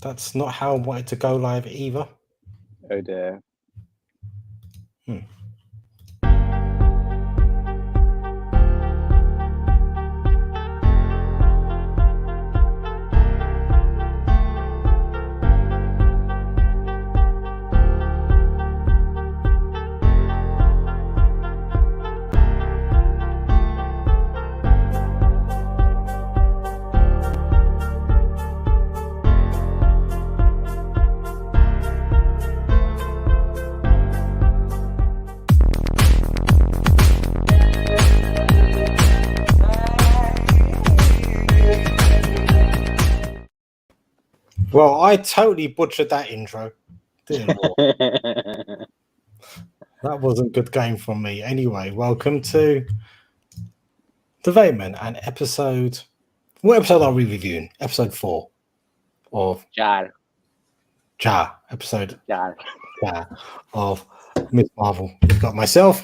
That's not how I wanted to go live either. Oh dear. Well, I totally butchered that intro. Didn't I? That wasn't a good game from me. Anyway, welcome to The Vayman and episode... What episode are we reviewing? Episode 4 of... Jar. Episode Jar. of Miss Marvel. We've got myself,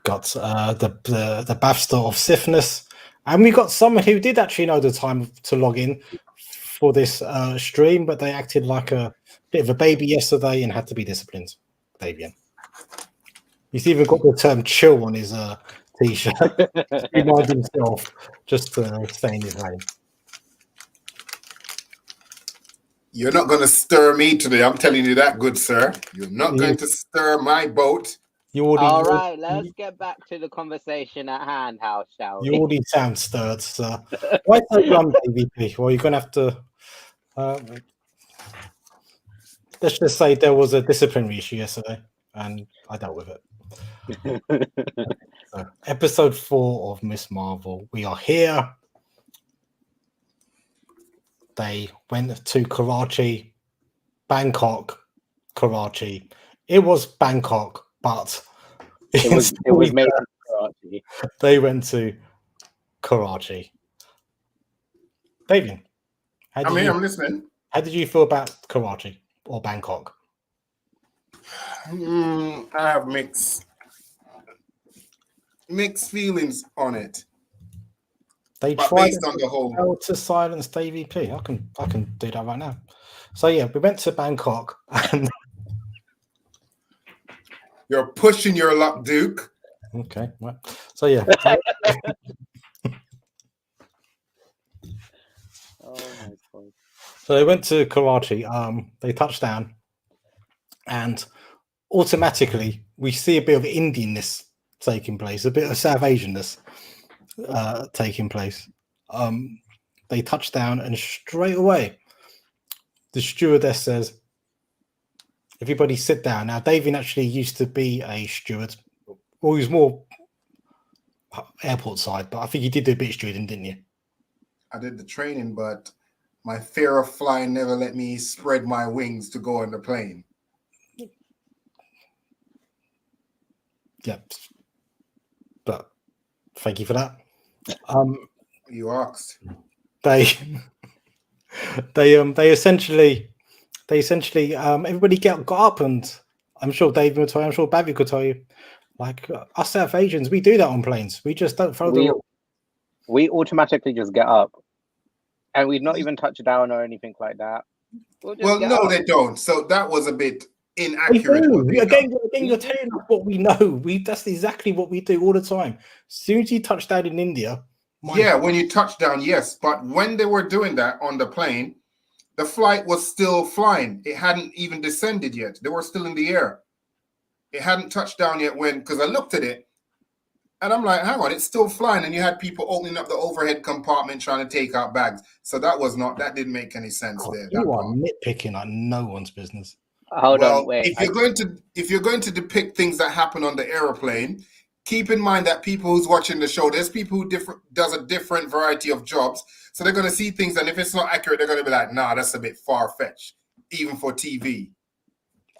got the Bafster of Stiffness, and we got someone who did actually know the time to log in for this stream, but they acted like a bit of a baby yesterday and had to be disciplined. Davian. He's even got the term chill on his t-shirt to remind himself just to stay in his lane. You're not going to stir me today. I'm telling you that, good sir. You're not going to stir my boat. All right, let's get back to the conversation at hand, House, shall we? You already sound stirred, sir. Why don't you run AVP? Well, you're going to have to... let's just say there was a disciplinary issue yesterday, and I dealt with it. So, episode 4 of Miss Marvel. We are here. They went to Karachi, Bangkok, Karachi. It was Bangkok, but it was made in Karachi. They went to Karachi. David, I'm listening. How did you feel about Karachi or Bangkok? I have mixed feelings on it. They but tried based on the whole to silence Davey P. I can do that right now. So yeah, we went to Bangkok and you're pushing your luck, Duke. Okay, right. So yeah. Oh my God. So they went to Karachi. They touched down, and automatically we see a bit of Indianness taking place, a bit of South Asianness taking place. They touch down, and straight away the stewardess says, "Everybody sit down." Now, David actually used to be a steward, or he was more airport side, but I think you did do a bit of stewarding, didn't you? I did the training, but my fear of flying never let me spread my wings to go on the plane. Yep. But thank you for that. You asked. They essentially everybody got up, and I'm sure David will tell you, I'm sure Bavy could tell you, like us South Asians, we do that on planes. We just don't follow the rule. We automatically just get up, and we'd not even touch down or anything like that. Well, no, they don't. So that was a bit inaccurate. Again, you're telling us what we know. That's exactly what we do all the time. As soon as you touch down in India, when you touch down, yes. But when they were doing that on the plane, the flight was still flying. It hadn't even descended yet. They were still in the air. It hadn't touched down yet because I looked at it and I'm like, hang on, it's still flying. And you had people opening up the overhead compartment trying to take out bags. So that didn't make any sense there. You are nitpicking like no one's business. Hold on, wait. If you're going to depict things that happen on the airplane, keep in mind that people who's watching the show, there's people who does a different variety of jobs. So they're going to see things, and if it's not accurate, they're going to be like, nah, that's a bit far-fetched, even for TV.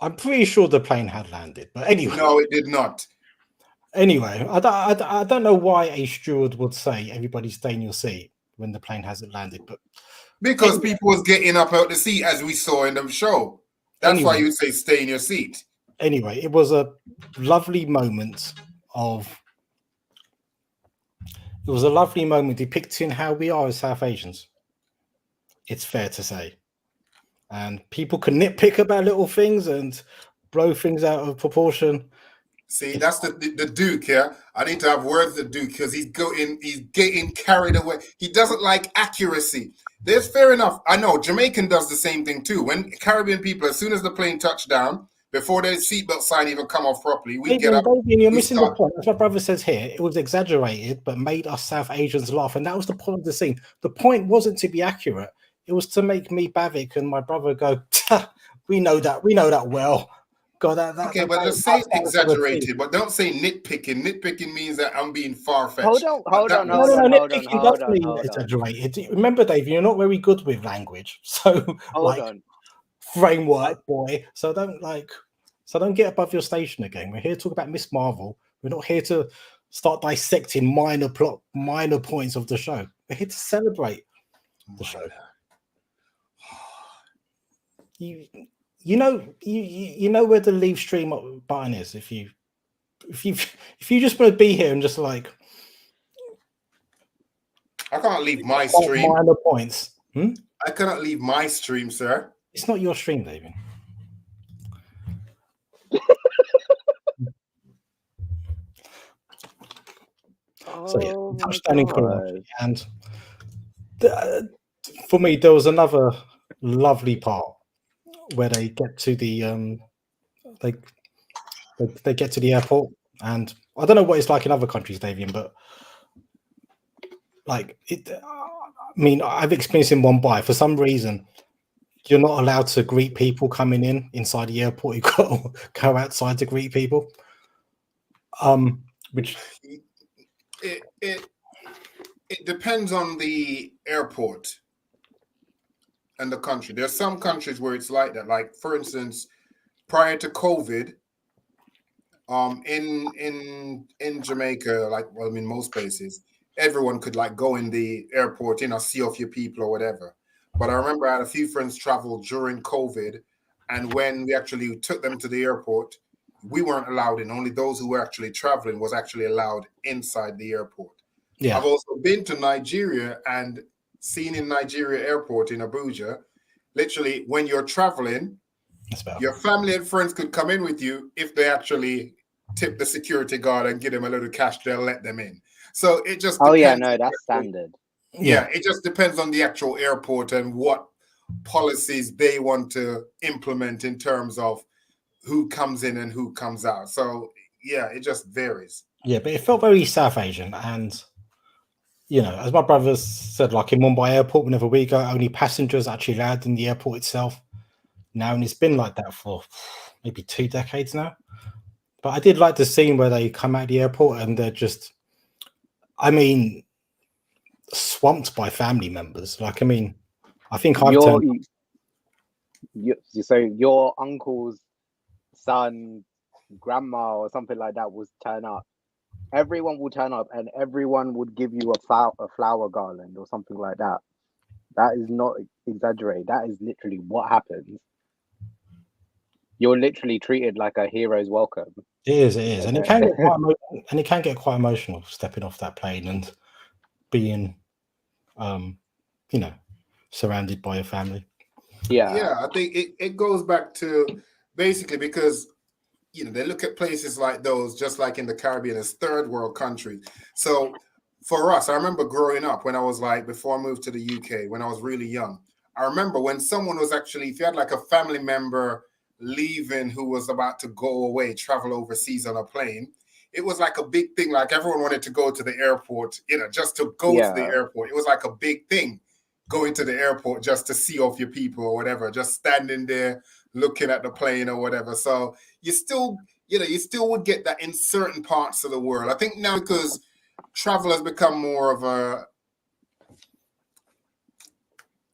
I'm pretty sure the plane had landed, but anyway. No, it did not. Anyway, I don't know why a steward would say everybody stay in your seat when the plane hasn't landed, but because people was getting up out the seat, as we saw in the show. That's why you would say stay in your seat. Anyway, it was a lovely moment depicting how we are as South Asians. It's fair to say. and people can nitpick about little things and blow things out of proportion. See, that's the Duke here. I need to have words with the Duke because he's getting carried away. He doesn't like accuracy. There's fair enough. I know Jamaican does the same thing too. When Caribbean people, as soon as the plane touched down, before the seatbelt sign even come off properly, we get up. You're missing the point. As my brother says here, it was exaggerated, but made us South Asians laugh, and that was the point of the scene. The point wasn't to be accurate; it was to make me Bavik and my brother go, "We know that well." God, okay, but just say exaggerated, but don't say nitpicking. Nitpicking means that I'm being far-fetched. Hold on. Nitpicking does mean exaggerated. Remember, Dave, you're not very good with language, so hold on. Framework, boy. So don't get above your station again. We're here to talk about Miss Marvel. We're not here to start dissecting minor points of the show. We're here to celebrate the show. You know where the leave stream button is. If you just want to be here and just like, I can't leave my stream. Minor points. I cannot leave my stream, sir. It's not your stream, David. So yeah, touchdown in Karachi, and for me, there was another lovely part where they get to the they get to the airport, and I don't know what it's like in other countries, Davian, but like it. I mean, I've experienced in Mumbai. For some reason, you're not allowed to greet people coming inside the airport. You've got to go outside to greet people. Which it depends on the airport and the country. There's some countries where it's like that. Like, for instance, prior to COVID, in Jamaica, like, well, I mean, most places, everyone could like go in the airport, see off your people or whatever. But I remember I had a few friends travel during COVID, and when we actually took them to the airport, we weren't allowed in. Only those who were actually traveling was actually allowed inside the airport. Yeah. I've also been to Nigeria and seen in Nigeria airport in Abuja, literally when you're traveling, your family and friends could come in with you. If they actually tip the security guard and give them a little cash, they'll let them in. So it just depends. Oh yeah, no, that's standard. Yeah, it just depends on the actual airport and what policies they want to implement in terms of who comes in and who comes out. So yeah, it just varies. Yeah, but it felt very South Asian, and as my brother said, like in Mumbai airport, whenever we go, only passengers actually allowed in the airport itself now, and it's been like that for maybe 2 decades now. But I did like the scene where they come out of the airport and they're just, swamped by family members. Like, I think so your uncle's son, grandma, or something like that would turn up. Everyone will turn up, and everyone would give you a flower garland or something like that. That is not exaggerated. That is literally what happens. You're literally treated like a hero's welcome. It is, and it can get quite emotional stepping off that plane and being, surrounded by your family. Yeah, I think it goes back to basically because they look at places like those, just like in the Caribbean, as third world countries. So for us, I remember growing up when I was like, before I moved to the UK, when I was really young, I remember when someone was actually, if you had like a family member leaving who was about to go away, travel overseas on a plane, it was like a big thing. Like everyone wanted to go to the airport, just to go to the airport. It was like a big thing going to the airport just to see off your people or whatever, just standing there looking at the plane or whatever. So you still would get that in certain parts of the world. I think now because travel has become more of a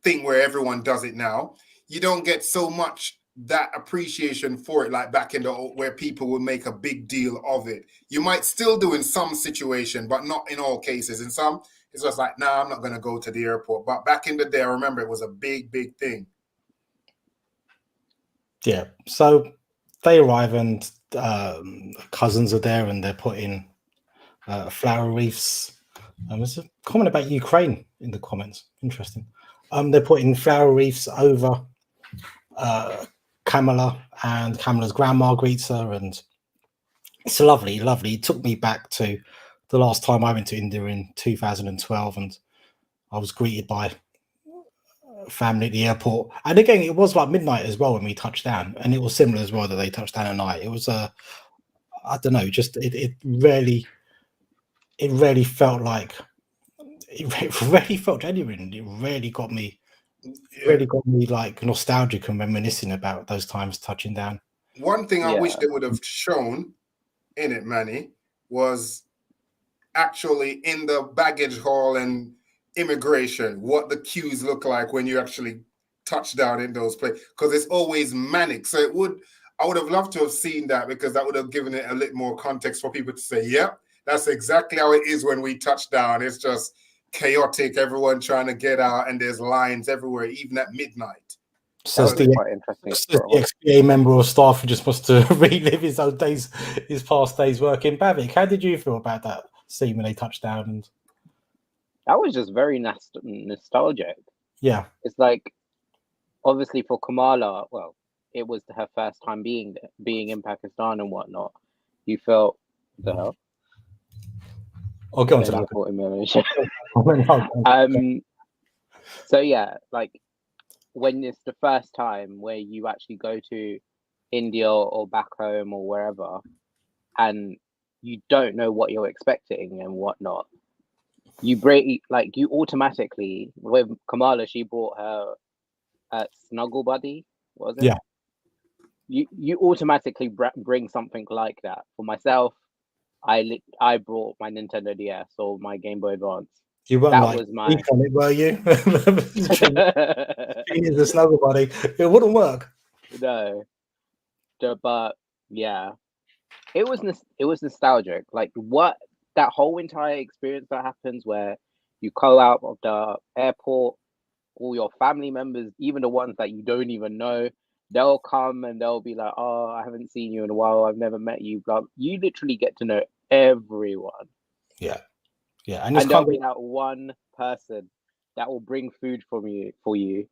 thing where everyone does it now, you don't get so much that appreciation for it like back in the old, where people would make a big deal of it. You might still do in some situation, but not in all cases. In some, it's just like, nah, I'm not going to go to the airport. But back in the day, I remember it was a big, big thing. Yeah, so they arrive and cousins are there and they're putting flower wreaths. There's a comment about Ukraine in the comments. Interesting. They're putting flower wreaths over Kamala, and Kamala's grandma greets her, and it's lovely, lovely. It took me back to the last time I went to India in 2012, and I was greeted by family at the airport. And again, it was like midnight as well when we touched down, and it was similar as well that they touched down at night. It was I don't know, just it really felt like it really felt genuine. It really got me. Yeah. Really got me like nostalgic and reminiscing about those times touching down. One thing I Yeah. wish they would have shown in it, Manny, was actually in the baggage hall and immigration, what the queues look like when you actually touch down in those places, because it's always manic. So I would have loved to have seen that, because that would have given it a little more context for people to say, yep, that's exactly how it is when we touch down. It's just chaotic, everyone trying to get out, and there's lines everywhere, even at midnight. Says That would be quite interesting. the XBA member of staff who just wants to relive his old days, his past days working. Bavik, how did you feel about that scene when they touched down? And That was just very nostalgic. yeah, It's like, obviously for Kamala, well, it was her first time being in Pakistan and whatnot. You felt the hell. I'll go on to Then I that. caught him in a- So yeah, like when it's the first time where you actually go to India or back home or wherever, and you don't know what you're expecting and whatnot, you automatically, with Kamala, she brought her snuggle buddy, was it? Yeah. You automatically bring something like that. For myself, I brought my Nintendo DS or my Game Boy Advance. You weren't That like was my. on it, were you? Is a snuggle buddy. It wouldn't work. No, but yeah, it was nostalgic. Like what that whole entire experience that happens where you go out of the airport, all your family members, even the ones that you don't even know, they'll come and they'll be like, "Oh, I haven't seen you in a while. I've never met you." Blah. You literally get to know everyone. Yeah, and there'll be that one person that will bring food for you,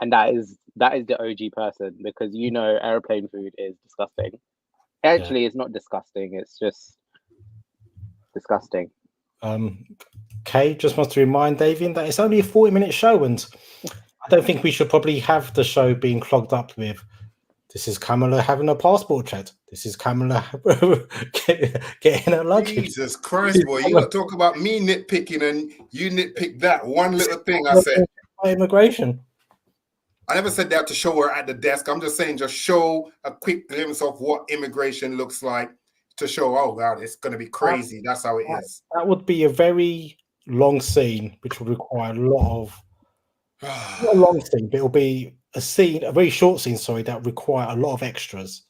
and that is the OG person, because airplane food is disgusting. Actually, It's not disgusting. It's just disgusting. Kay just wants to remind Davian that it's only a 40-minute show, and I don't think we should probably have the show being clogged up with this is Kamala having a passport check. This is Kamala getting her luggage. Jesus Christ, boy. You talk about me nitpicking and you nitpick that one little thing I said. Immigration. I never said that to show her at the desk. I'm just saying, just show a quick glimpse of what immigration looks like to show, oh, God, it's going to be crazy. That's how it is. That would be a very long scene, which would require a lot of... not a long scene, but it'll be a very short scene, sorry, that would require a lot of extras.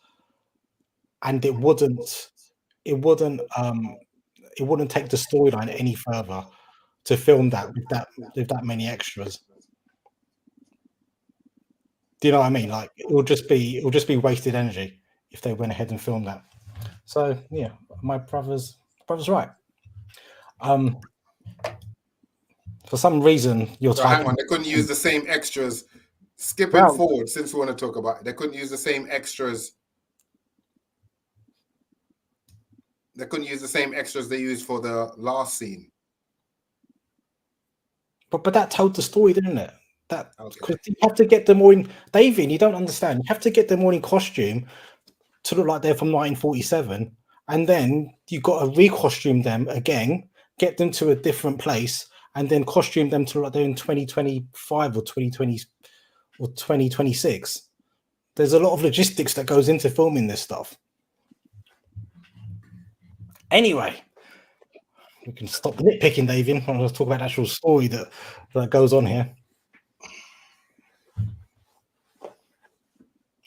And it wouldn't take the storyline any further to film that with that many extras. Do you know what I mean? Like it will just be wasted energy if they went ahead and filmed that. So yeah, my brother's right. For some reason, you're so hang on, they couldn't use the same extras. Skipping forward, since we want to talk about it, they couldn't use the same extras. They couldn't use the same extras they used for the last scene. But that told the story, didn't it? Because you have to get them all in. David, you don't understand. You have to get them all in costume to look like they're from 1947, and then you've got to re-costume them again, get them to a different place, and then costume them to look like they're in 2025 or 2020 or 2026. There's a lot of logistics that goes into filming this stuff. Anyway, we can stop nitpicking, Davian. I'm going to talk about the actual story that goes on here.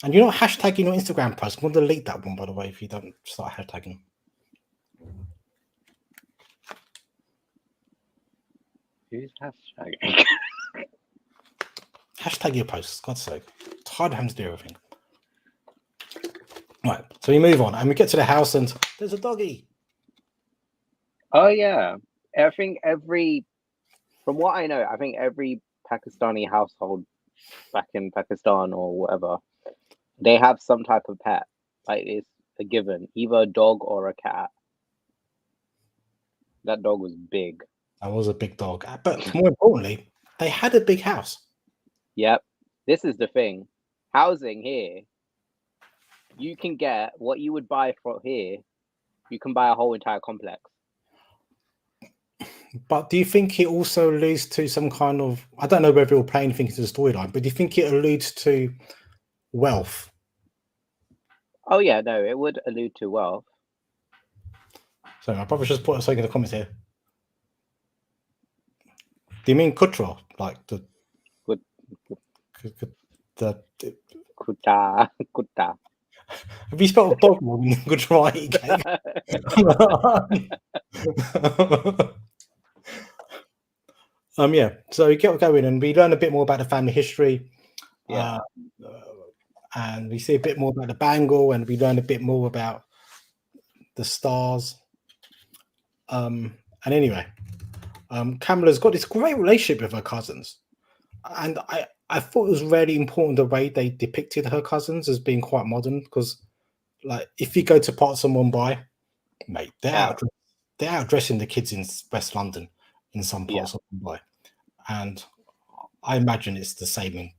And you're not hashtagging your Instagram post. I'm going to delete that one, by the way, if you don't start hashtagging. Who's hashtagging? Hashtag your posts, God's sake. It's hard having to do everything. Right, so we move on and we get to the house and there's a doggy. Oh yeah, I think from what I know, I think every Pakistani household back in Pakistan or whatever, they have some type of pet. Like it's a given, either a dog or a cat. That dog was big. That was a big dog. But more importantly, they had a big house. Yep. This is the thing. Housing here, you can get what you would buy from here. You can buy a whole entire complex. But do you think it also alludes to some kind of, I don't know whether it'll play anything into the storyline, but do you think it alludes to wealth? Oh yeah, no, it would allude to wealth. So my brother just put something in the comments here. Do you mean Kutra? Like the Good. the Kuta. have you spelled dog wrong in Gujarati? Yeah. So we get going and we learn a bit more about the family history. Yeah. And we see a bit more about the bangle, and we learn a bit more about the stars. And anyway, Kamala's got this great relationship with her cousins, and I thought it was really important the way they depicted her cousins as being quite modern, because like if you go to parts of Mumbai, mate, they're out dressing the kids in West London in some parts of Mumbai, and I imagine it's the same in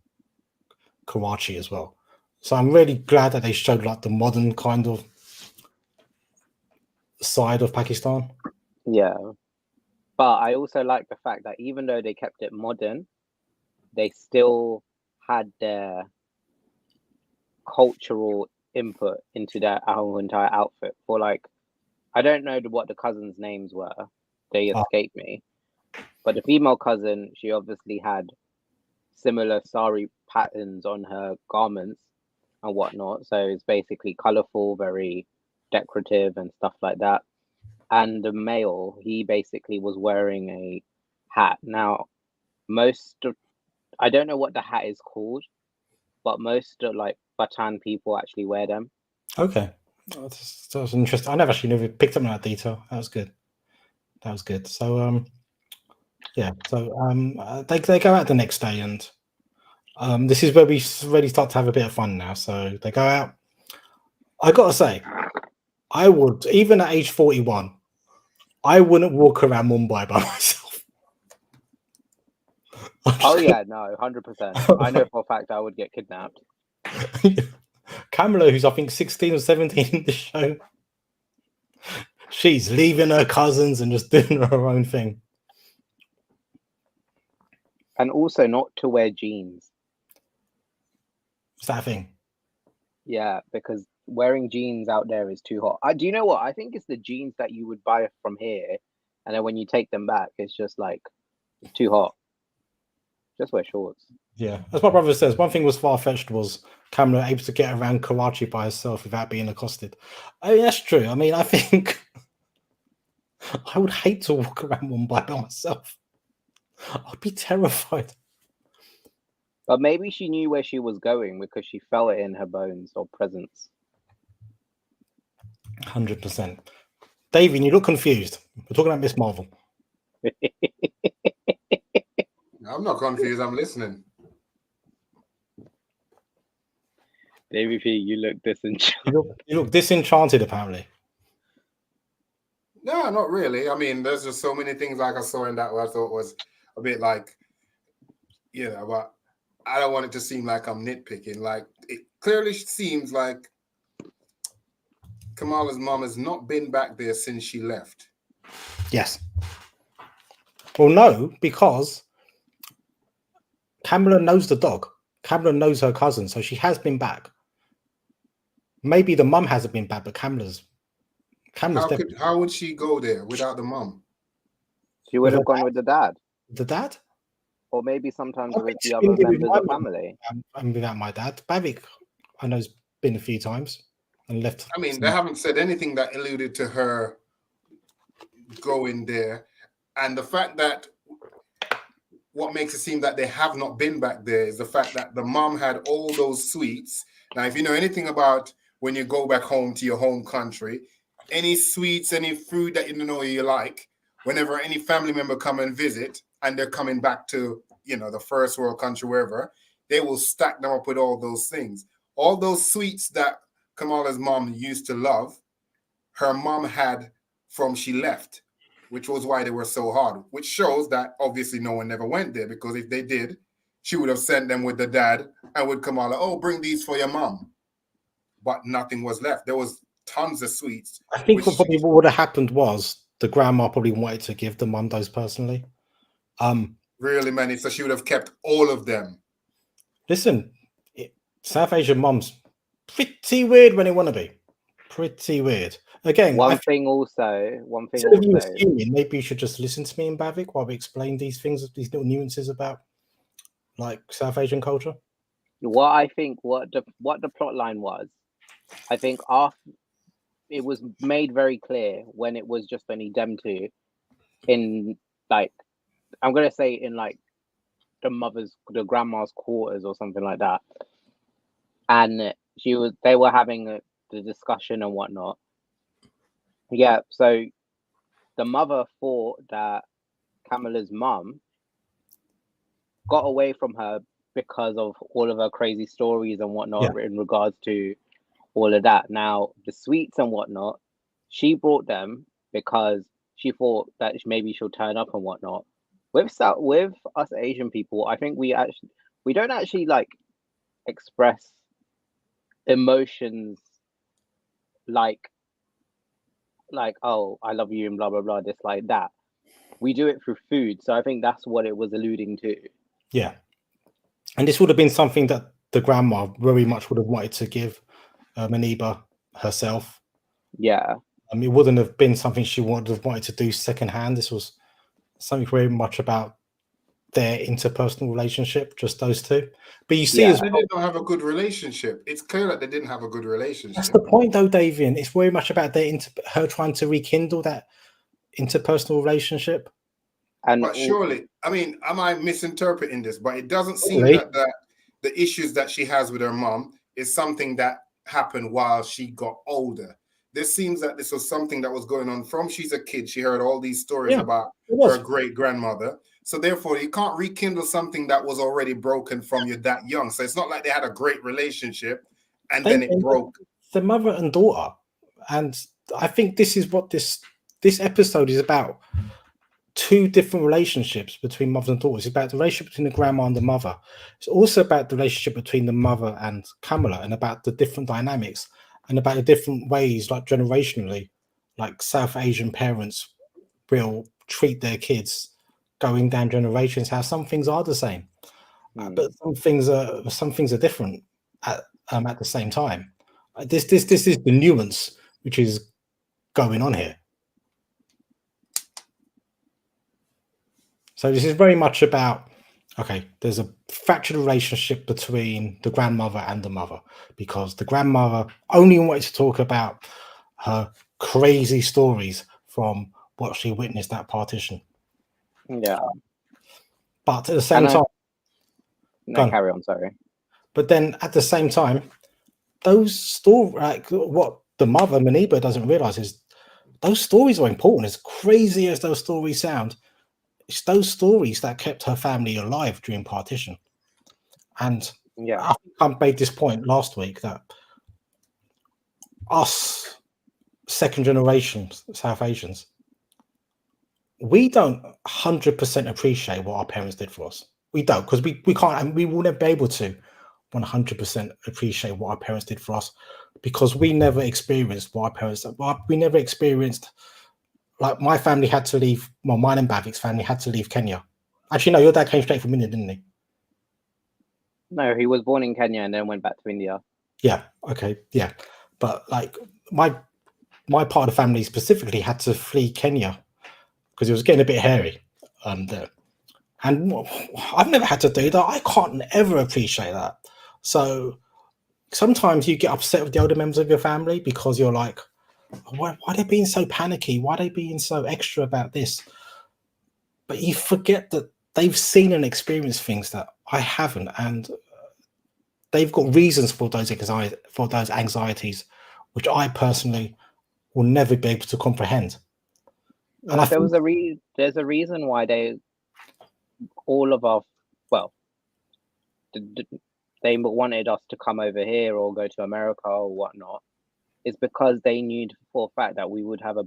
Karachi as well. So I'm really glad that they showed like the modern kind of side of Pakistan. Yeah. But I also like the fact that even though they kept it modern, they still had their cultural input into their whole entire outfit. For like, I don't know what the cousins' names were. They escaped me. But the female cousin, she obviously had similar sari patterns on her garments and whatnot. So it's basically colorful, very decorative and stuff like that. And the male, he basically was wearing a hat. Now, I don't know what the hat is called, but most of like Batan people actually wear them. Okay, that was interesting. I never picked up on that detail. That was good. So yeah, so they go out the next day, and this is where we really start to have a bit of fun now. So they go out. I gotta say, I would, even at age 41, I wouldn't walk around Mumbai by myself. Oh yeah, no, 100%. I know for a fact I would get kidnapped. Kamala, who's I think 16 or 17 in the show, she's leaving her cousins and just doing her own thing. And also not to wear jeans. Is that a thing? Yeah, because wearing jeans out there is too hot. Do you know what? I think it's the jeans that you would buy from here, and then when you take them back, it's just like it's too hot. Just wear shorts. Yeah, as my brother says, one thing was far-fetched was Kamala able to get around Karachi by herself without being accosted. I mean, that's true. I mean, I think I would hate to walk around Mumbai by myself. I'd be terrified. But maybe she knew where she was going because she felt it in her bones or presence. 100%. David, you look confused. We're talking about Miss Marvel. I'm not confused. I'm listening. David P, you look disenchanted. You look disenchanted, apparently. No, not really. I mean, there's just so many things like I saw in that where I thought was a bit like, but I don't want it to seem like I'm nitpicking. Like, it clearly seems like Kamala's mom has not been back there since she left. Yes. Well, no, because Kamala knows the dog. Kamala knows her cousin, so she has been back. Maybe the mum hasn't been back, but Kamala's How would she go there without the mum? She would have gone with the dad. The dad? Or maybe sometimes with the other members of family. And without my dad. Bavik, I know, has been a few times and left. I mean, they haven't said anything that alluded to her going there. And the fact that what makes it seem that they have not been back there is the fact that the mom had all those sweets. Now, if you know anything about when you go back home to your home country, any sweets, any food that you know you like, whenever any family member come and visit and they're coming back to, the first world country, wherever, they will stack them up with all those things. All those sweets that Kamala's mom used to love, her mom had from she left, which was why they were so hard, which shows that obviously no one never went there, because if they did, she would have sent them with the dad and with Kamala, oh, bring these for your mom. But nothing was left. There was tons of sweets. I think what would have happened was the grandma probably wanted to give the mum those personally. Really, man. So she would have kept all of them. Listen, South Asian mums, pretty weird when they want to be. Pretty weird. Again, one thing also, assuming, maybe you should just listen to me in Bavik while we explain these things, these little nuances about like South Asian culture. What I think, what the plot line was, I think after it was made very clear when it was just only them two in, like, I'm gonna say in like the grandma's quarters or something like that, and they were having the discussion and whatnot. Yeah, so the mother thought that Kamala's mum got away from her because of all of her crazy stories and whatnot in regards to all of that. Now, the sweets and whatnot, she brought them because she thought that maybe she'll turn up and whatnot. With us Asian people, I think we don't actually like express emotions like oh, I love you and blah blah blah, this like that. We do it through food, so I think that's what it was alluding to. Yeah, and this would have been something that the grandma very much would have wanted to give Maniba herself. Yeah, it wouldn't have been something she would have wanted to do secondhand. This was something very much about their interpersonal relationship, just those two. But you see, as they didn't have a good relationship. It's clear that they didn't have a good relationship. That's the point, though, Davian. It's very much about her trying to rekindle that interpersonal relationship. But surely, I mean, am I misinterpreting this? But it doesn't seem that the issues that she has with her mom is something that happened while she got older. This seems that this was something that was going on from she's a kid. She heard all these stories about her great grandmother. So therefore, you can't rekindle something that was already broken from you that young. So it's not like they had a great relationship and then it broke. The mother and daughter. And I think this is what this episode is about. Two different relationships between mother and daughter. It's about the relationship between the grandma and the mother. It's also about the relationship between the mother and Kamala, and about the different dynamics and about the different ways, like generationally, like South Asian parents will treat their kids going down generations, how some things are the same, but some things are different at the same time. This is the nuance which is going on here. So this is very much about, okay, there's a fractured relationship between the grandmother and the mother, because the grandmother only wanted to talk about her crazy stories from what she witnessed at partition. Yeah. But at the same time... No, carry on, sorry. But then at the same time, those stories, like what the mother, Maniba, doesn't realize is those stories are important. As crazy as those stories sound, it's those stories that kept her family alive during partition. And I think I made this point last week that us second generation South Asians, we don't 100% appreciate what our parents did for us. We don't, because we can't, and we will never be able to 100% appreciate what our parents did for us, because we never experienced what our parents, we never experienced, like my family had to leave, well, mine and Bavik's family had to leave Kenya. Actually, no, your dad came straight from India, didn't he? No, he was born in Kenya and then went back to India. Yeah, okay, yeah. But like my part of the family specifically had to flee Kenya because it was getting a bit hairy there. And I've never had to do that. I can't ever appreciate that. So sometimes you get upset with the older members of your family because you're like, why are they being so panicky? Why are they being so extra about this? But you forget that they've seen and experienced things that I haven't, and they've got reasons for those anxieties, which I personally will never be able to comprehend. And there's a reason why all of our, well, they wanted us to come over here or go to America or whatnot, is because they knew for a fact that we would have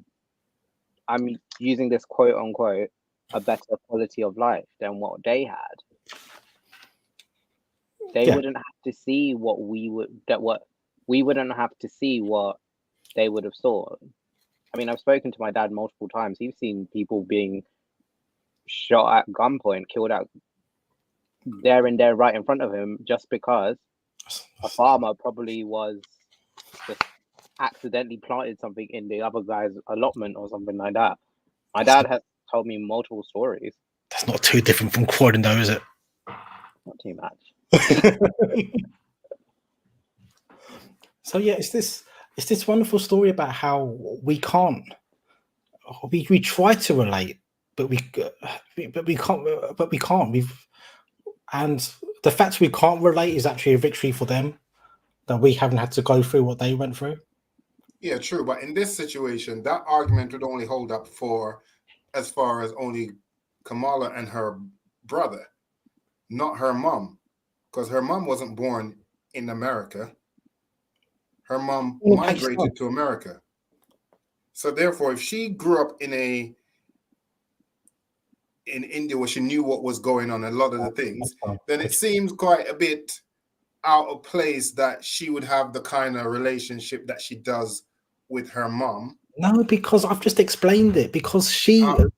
I'm using this quote unquote, a better quality of life than what they had. They wouldn't have to see what we wouldn't have to see what they would have saw. I mean, I've spoken to my dad multiple times. He's seen people being shot at gunpoint, killed out there and there right in front of him just because a farmer probably was just accidentally planted something in the other guy's allotment or something like that. My dad has told me multiple stories. That's not too different from quoting, though, is it? Not too much. So yeah, it's this wonderful story about how we can't. We try to relate, but we can't. And the fact we can't relate is actually a victory for them, that we haven't had to go through what they went through. Yeah, true. But in this situation, that argument would only hold up for as far as only Kamala and her brother, not her mom, because her mom wasn't born in America. Her mom migrated to America. So therefore, if she grew up in India where she knew what was going on, a lot of the things, then it seems quite a bit out of place that she would have the kind of relationship that she does with her mom. No, because I've just explained it. Because the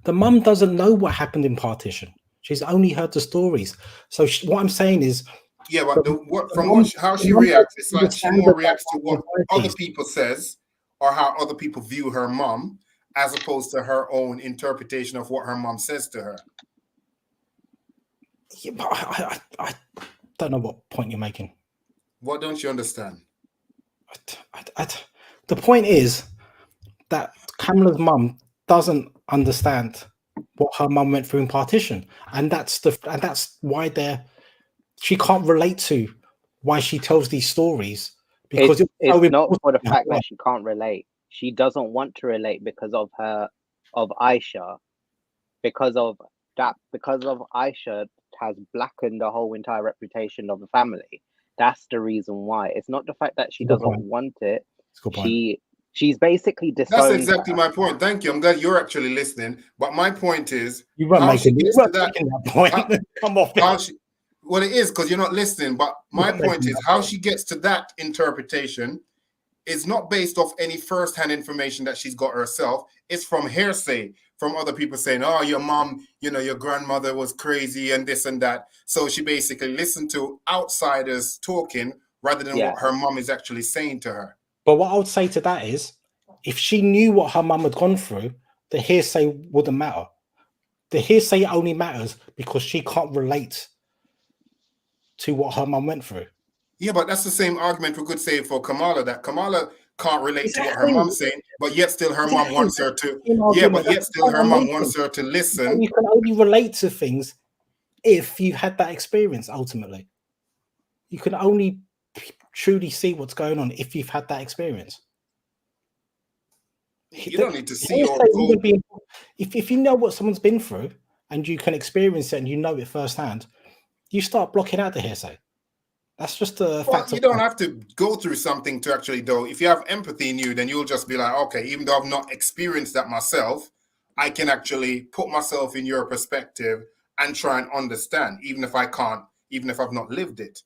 mum doesn't know what happened in partition. She's only heard the stories. So what I'm saying is, yeah, but how she reacts, it's like she more reacts to what other people says or how other people view her mom, as opposed to her own interpretation of what her mom says to her. Yeah, but I don't know what point you're making. What don't you understand? The point is that Kamala's mum doesn't understand what her mum went through in partition, and that's why she can't relate to why she tells these stories, because it's not for the fact that she can't relate. She doesn't want to relate because of Aisha, because Aisha has blackened the whole entire reputation of the family. That's the reason why. It's not the fact that she doesn't want it. She's basically disowned. That's exactly my point. Thank you. I'm glad you're actually listening. But my point is, you weren't making that point. Come off. Well, it is because you're not listening. But my point is how she gets to that interpretation is not based off any first-hand information that she's got herself. It's from hearsay, from other people saying, oh, your mom, your grandmother was crazy and this and that. So she basically listened to outsiders talking rather than what her mom is actually saying to her. But what I would say to that is, if she knew what her mum had gone through, the hearsay wouldn't matter. The hearsay only matters because she can't relate to what her mum went through. Yeah, but that's the same argument we could say for Kamala, that Kamala can't relate to what her mom's saying, but yet still her mom wants her to. Yeah, but yet still her mom wants her to listen. You can only relate to things if you've had that experience. Ultimately, you can only truly see what's going on if you've had that experience. You don't need to see if you know what someone's been through and you can experience it and you know it firsthand, you start blocking out the hearsay. That's just a fact. You don't have to go through something to actually know. If you have empathy in you, then you'll just be like, okay, even though I've not experienced that myself, I can actually put myself in your perspective and try and understand, even if I can't, even if I've not lived it.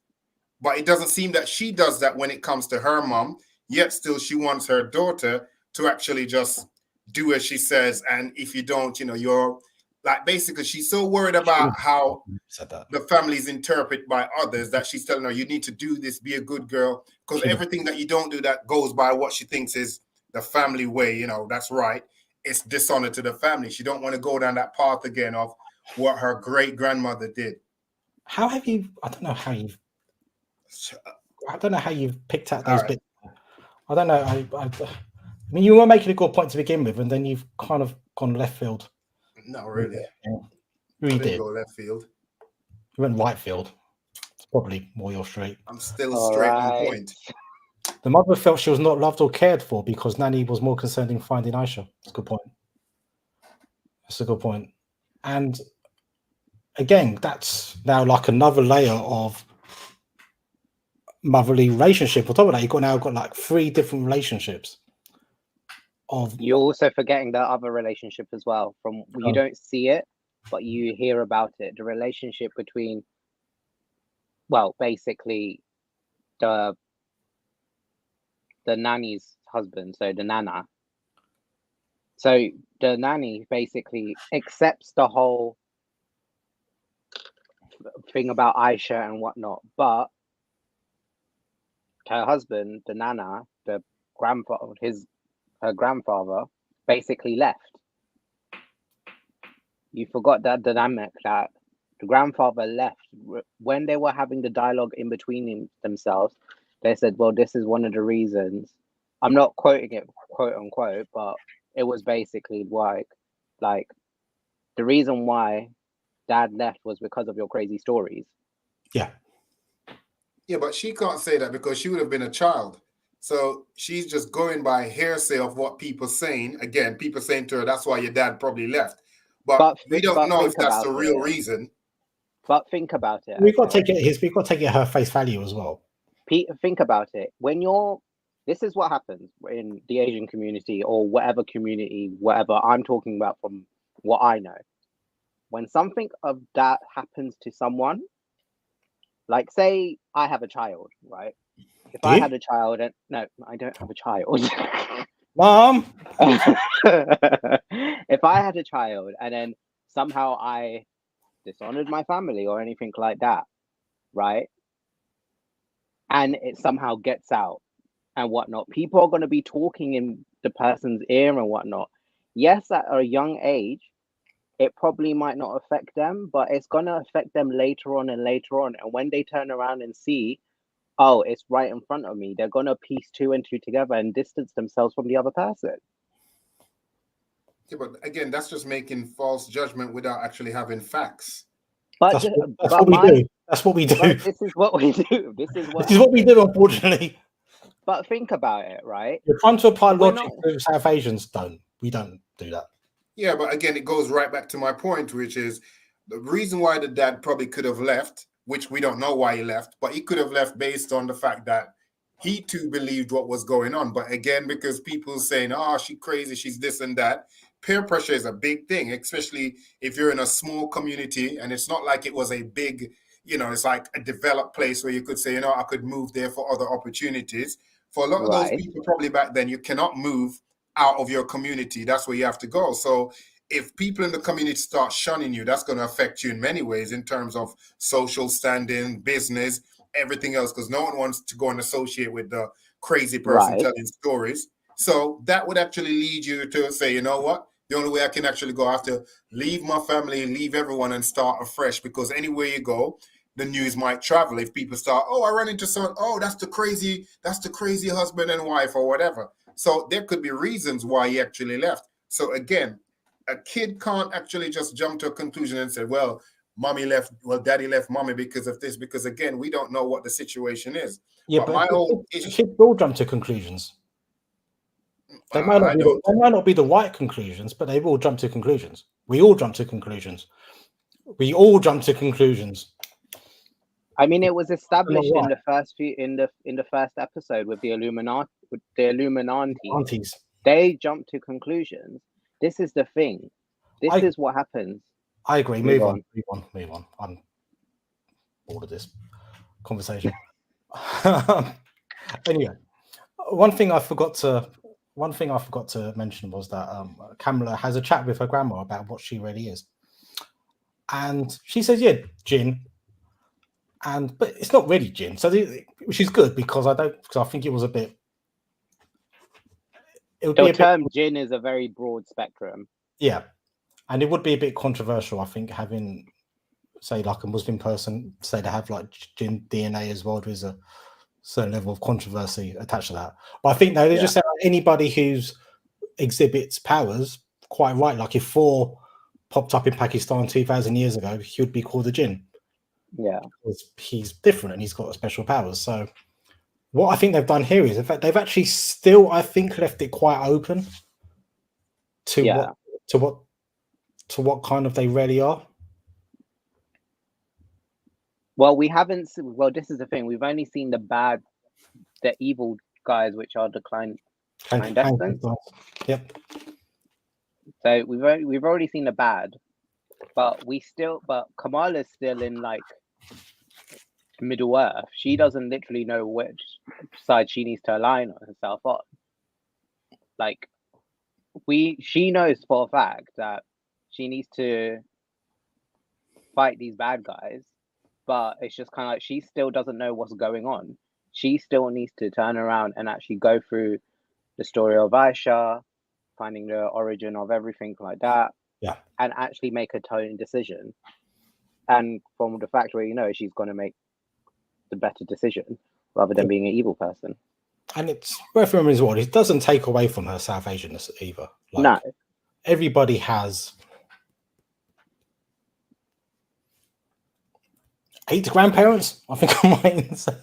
But it doesn't seem that she does that when it comes to her mom, yet still she wants her daughter to actually just do as she says. And if you don't, you're like, basically, she's so worried about how the family's interpreted by others that she's telling her, you need to do this, be a good girl, because everything that you don't do that goes by what she thinks is the family way, that's right. It's dishonor to the family. She don't want to go down that path again of what her great-grandmother did. I don't know how you've picked out those bits. I don't know. I mean, you were making a good point to begin with, and then you've kind of gone left field. Not really. Yeah. You did go left field. You went right field. It's probably more your street. I'm still straight on point. The mother felt she was not loved or cared for because Nanny was more concerned in finding Aisha. That's a good point. And again, that's now like another layer of motherly relationship. On top of that, you've got like 3 different relationships. You're also forgetting the other relationship as well. You don't see it, but you hear about it. The relationship between, well, basically the nanny's husband, so the nana. So the nanny basically accepts the whole thing about Aisha and whatnot, but her husband, the nana, her grandfather, basically left. You forgot that dynamic, that the grandfather left when they were having the dialogue in between themselves. They said, well, this is one of the reasons. I'm not quoting it quote unquote, but it was basically why, like, the reason why dad left was because of your crazy stories. Yeah, but she can't say that because she would have been a child. So she's just going by hearsay of what people saying. Again, people saying to her, that's why your dad probably left. But we don't know if that's the real reason. But think about it. We've got to take it at her face value as well. Pete, think about it. This is what happens in the Asian community or whatever community, whatever I'm talking about from what I know. When something of that happens to someone, like say I have a child, right? If I had a child, and no, I don't have a child. Mom! If I had a child and then somehow I dishonored my family or anything like that, right? And it somehow gets out and whatnot, people are going to be talking in the person's ear and whatnot. Yes, at a young age, it probably might not affect them, but it's going to affect them later on and later on. And when they turn around and see, oh, it's right in front of me, they're going to piece 2 and 2 together and distance themselves from the other person. Yeah, but again, that's just making false judgment without actually having facts. But that's what we do. That's what we do. This is what we do. This is what we do, unfortunately. But think about it, right? You're trying to apply logic to South Asians. We don't do that. Yeah, but again, it goes right back to my point, which is the reason why the dad probably could have left, which we don't know why he left, but he could have left based on the fact that he too believed what was going on. But again, because people saying, oh, she's crazy, she's this and that, peer pressure is a big thing, especially if you're in a small community and it's not like it was a big, it's like a developed place where you could say, I could move there for other opportunities. For a lot of those people probably back then, you cannot move out of your community. That's where you have to go. So if people in the community start shunning you, that's going to affect you in many ways in terms of social standing, business, everything else, because no one wants to go and associate with the crazy person telling stories. So that would actually lead you to say, you know what? The only way I can actually go, I have to leave my family, leave everyone and start afresh, because anywhere you go, the news might travel. If people start, oh, I run into someone, oh, that's the crazy husband and wife or whatever. So there could be reasons why he actually left. So again, a kid can't actually just jump to a conclusion and say, well, daddy left mommy because of this, because again, we don't know what the situation is. Yeah, but kids will jump to conclusions. They might not be the right conclusions, but they will jump to conclusions. We all jump to conclusions. I mean, it was established in the first in the first episode with the Illuminati. Aunties. They jump to conclusions. This is the thing. This is what happens. I agree. Move on. I'm bored of this conversation. Anyway, one thing I forgot to mention was that Kamala has a chat with her grandma about what she really is, and she says, "Yeah, Jinn." But it's not really Jinn, which is good because I think it was a bit. The term Jinn is a very broad spectrum. Yeah, and it would be a bit controversial, I think, having, say, like a Muslim person say they have like Jinn DNA as well. There's a certain level of controversy attached to that. But I think they just say anybody who's exhibits powers, quite right. Like if Thor popped up in Pakistan 2,000 years ago, he would be called a Jinn. Yeah, because he's different and he's got special powers. So what I think they've done here is, in fact, they've actually still, I think, left it quite open to what kind of they really are. Well, we haven't. Well, this is the thing. We've only seen the evil guys, which are the clandestines. Yep. So we've already seen the bad, but Kamala's still in like Middle Earth. She doesn't literally know which side she needs to align herself on. Like she knows for a fact that she needs to fight these bad guys, but it's just kind of like she still doesn't know what's going on. She still needs to turn around and actually go through the story of Aisha, finding the origin of everything like that, and actually make a own decision. And from the fact where she's going to make the better decision rather than being an evil person. And it's worth remembering as well, it doesn't take away from her South Asianness either. Like, no. Everybody has 8 grandparents, I think I might say.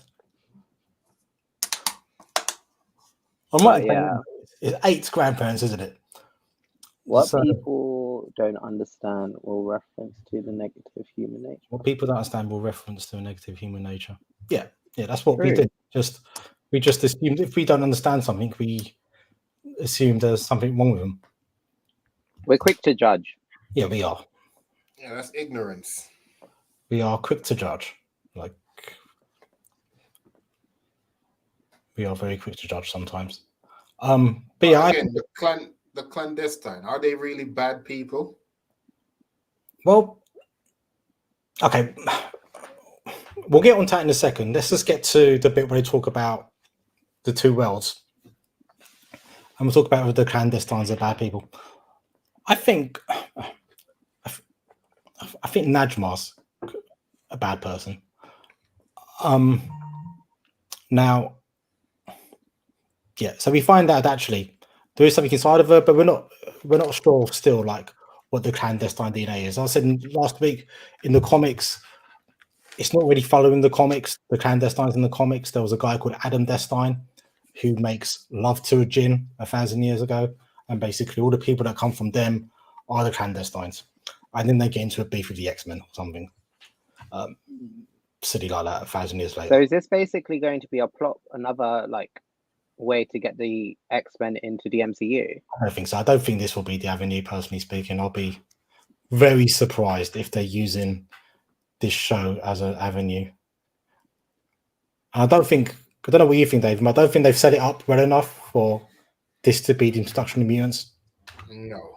It's 8 grandparents, isn't it? What people don't understand will reference to the negative human nature. What people don't understand will reference to a negative human nature. Yeah, that's what we do. We just assume if we don't understand something, we assume there's something wrong with them. We're quick to judge. Yeah, we are. Yeah, that's ignorance. We are quick to judge. Like, we are very quick to judge sometimes. But yeah, again, the clandestine, are they really bad people? Well, okay. We'll get on to that in a second. Let's just get to the bit where they talk about the 2 worlds. And we'll talk about whether the clandestines are bad people. I think Najma's a bad person. Now, so we find out actually there is something inside of her, but we're not sure still like what the clandestine DNA is. I said last week in the comics, it's not really following the comics. The clandestines in the comics, there was a guy called Adam Destine who makes love to a jinn 1,000 years ago, and basically all the people that come from them are the clandestines, and then they get into a beef with the X-Men or something silly like that 1,000 years later. So is this basically going to be a plot, another like way to get the X-Men into the MCU? I don't think so. I don't think this will be the avenue, personally speaking. I'll be very surprised if they're using this show as an avenue. And I don't know what you think, Dave, but I don't think they've set it up well enough for this to be the introduction of mutants. No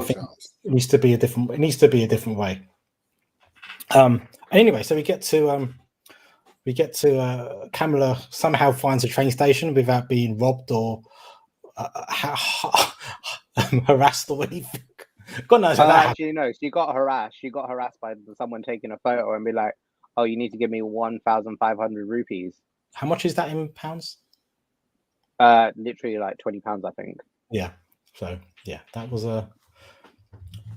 chance. It needs to be a different way. Anyway, so we get to Kamala somehow finds a train station without being robbed or harassed or anything. God knows. Actually, no. She got harassed. She got harassed by someone taking a photo and be like, "Oh, you need to give me 1,500 rupees." How much is that in pounds? Literally like £20, I think. Yeah. So that was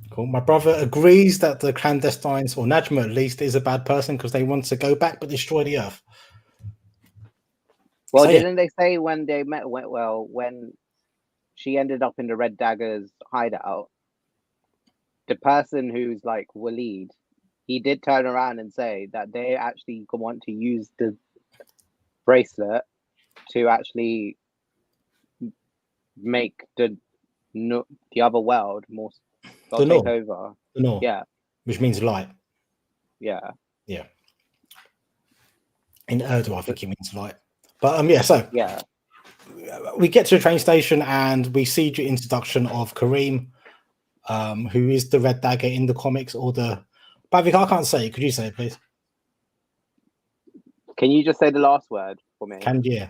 cool. My brother agrees that the clandestines, or Najma at least, is a bad person because they want to go back but destroy the Earth. Well, didn't they say when they met? When she ended up in the Red Dagger's hideout, the person who's like Waleed, he did turn around and say that they actually want to use the bracelet to actually make the other world more. They'll take over. The North. Yeah. Which means light. Yeah. Yeah. In Urdu, I think it means light. But so we get to a train station and we see the introduction of Kareem, who is the Red Dagger in the comics, or the Bavik, I can't say it. Could you say it, please? Can you just say the last word for me? Kanjir.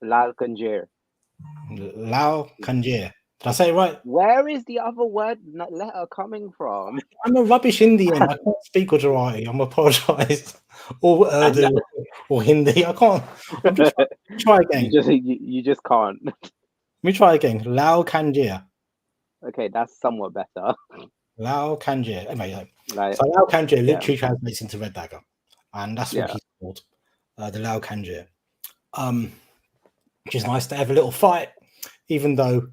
Lal Kanjir. Lao Kanjir. Did I say it right? Where is the other word letter coming from? I'm a rubbish Indian. I can't speak Gujarati. I'm apologise. Or Urdu or Hindi. I can't. Try again. You just can't. Let me try again. Lao Kanjir. Okay, that's somewhat better. Lao Kanjir. Anyway, so Lao Kanjir literally translates into Red Dagger, and that's what he's called, the Lao Kanjir. Which is nice to have a little fight, even though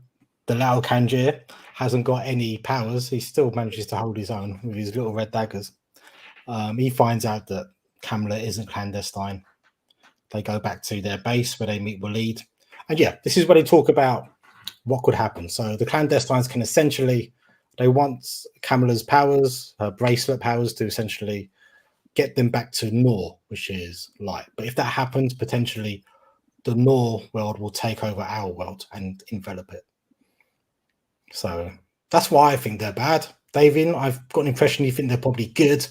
the Lao Kanjir hasn't got any powers. He still manages to hold his own with his little red daggers. He finds out that Kamala isn't clandestine. They go back to their base where they meet Waleed. And yeah, this is where they talk about what could happen. So the clandestines can essentially, they want Kamala's powers, her bracelet powers, to essentially get them back to Noor, which is light. But if that happens, potentially the Noor world will take over our world and envelop it. So that's why I think they're bad. David, I've got an impression you think they're probably good.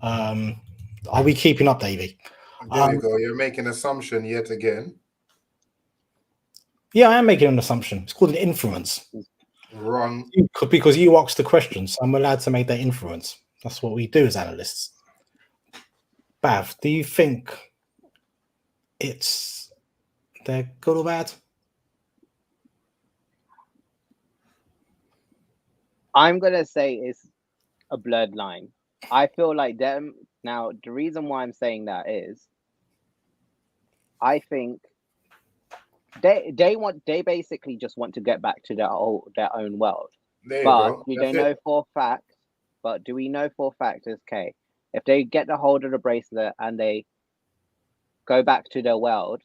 Are we keeping up, Davey? There you go. You're making an assumption yet again. Yeah, I am making an assumption. It's called an inference. Wrong. Because you asked the question, so I'm allowed to make that inference. That's what we do as analysts. Bav, do you think they're good or bad? I'm gonna say it's a blurred line. I feel like them now. The reason why I'm saying that is, I think they basically just want to get back to their own world. There you But go. we That's don't know for a fact. But do we know for a fact? Okay, if they get the hold of the bracelet and they go back to their world,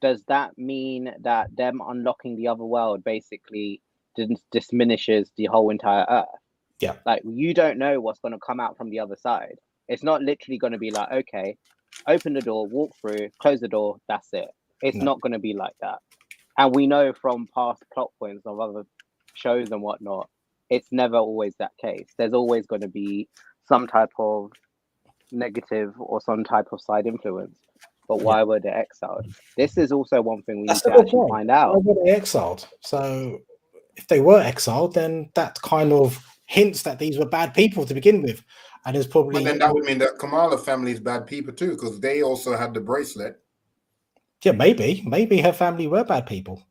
does that mean that them unlocking the other world basically diminishes the whole entire Earth? Yeah. Like, you don't know what's going to come out from the other side. It's not literally going to be like, okay, open the door, walk through, close the door, that's it. It's not going to be like that. And we know from past plot points of other shows and whatnot, it's never always that case. There's always going to be some type of negative or some type of side influence. But why were they exiled? This is also one thing we need to actually find out. Why were they exiled? So if they were exiled, then that kind of hints that these were bad people to begin with. And there's probably... But then that would mean that Kamala family is bad people too, because they also had the bracelet. Yeah, maybe her family were bad people.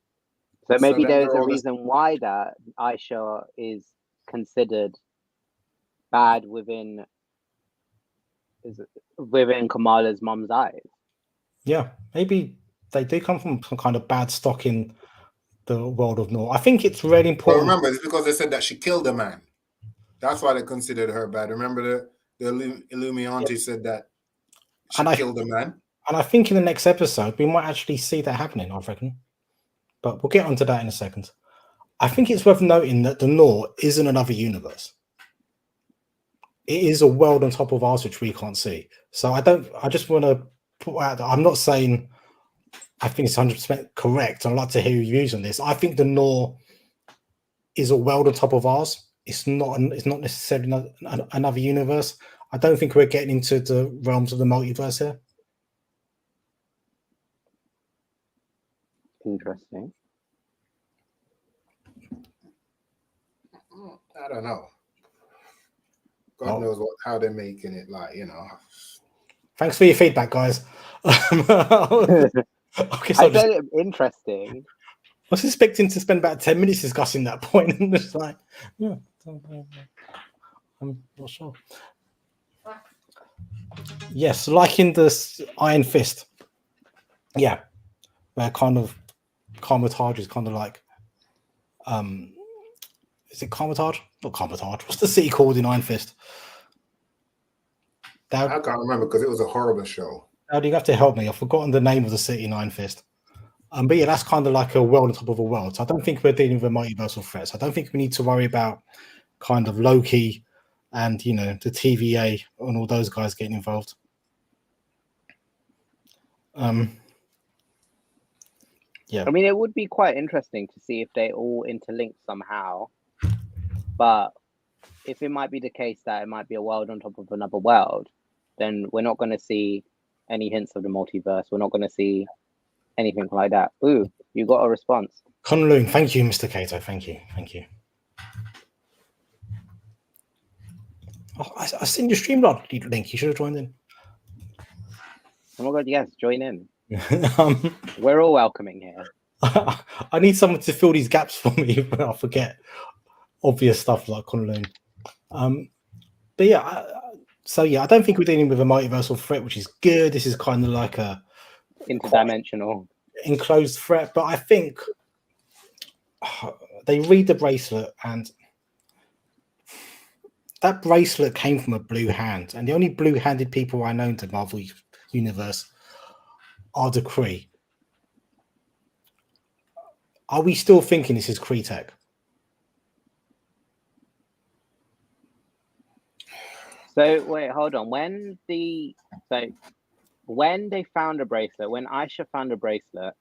So maybe there's a reason why that Aisha is considered bad within Kamala's mum's eyes. Yeah, maybe they do come from some kind of bad stock in the world of Noor. I think it's really important. But remember, it's because they said that she killed a man. That's why they considered her bad. Remember the Illuminati said that she killed a man. And I think in the next episode, we might actually see that happening, I reckon. But we'll get onto that in a second. I think it's worth noting that the Noor isn't another universe. It is a world on top of ours, which we can't see. So I just want to put out that I'm not saying I think it's 100% correct. I'd like to hear your views on this. I think the Noor is a world on top of ours. It's not necessarily another universe. I don't think we're getting into the realms of the multiverse here. Interesting. I don't know. God knows how they're making it, Thanks for your feedback, guys. I said it interesting. I was expecting to spend about 10 minutes discussing that point, and just like, yeah, I'm not sure. Yes, like in the Iron Fist. Yeah, where kind of Karmatage is kind of like, is it Karmatage? Not Karmatage. What's the city called in Iron Fist? I can't remember because it was a horrible show. How do you have to help me? I've forgotten the name of the city in Iron Fist. But yeah, that's kind of like a world on top of a world. So I don't think we're dealing with a multiversal threat. So I don't think we need to worry about kind of Loki and, the TVA and all those guys getting involved. Yeah. I mean, it would be quite interesting to see if they all interlink somehow. But if it might be the case that it might be a world on top of another world, then we're not going to see any hints of the multiverse. We're not going to see anything like that. Ooh, you got a response. Kunlun, thank you, Mr. Cato. Thank you. Oh, I sent you Streamlord link. You should have joined in. Oh my god, yes, join in. We're all welcoming here. I need someone to fill these gaps for me, but I forget obvious stuff like Kunlun. But yeah, I don't think we're dealing with a multiversal threat, which is good. This is kind of like a interdimensional enclosed threat, but I think they read the bracelet and that bracelet came from a blue hand, and the only blue-handed people I know in the Marvel universe are the Kree. Are we still thinking this is Kree tech? So wait, hold on. When they found a bracelet, when Aisha found a bracelet,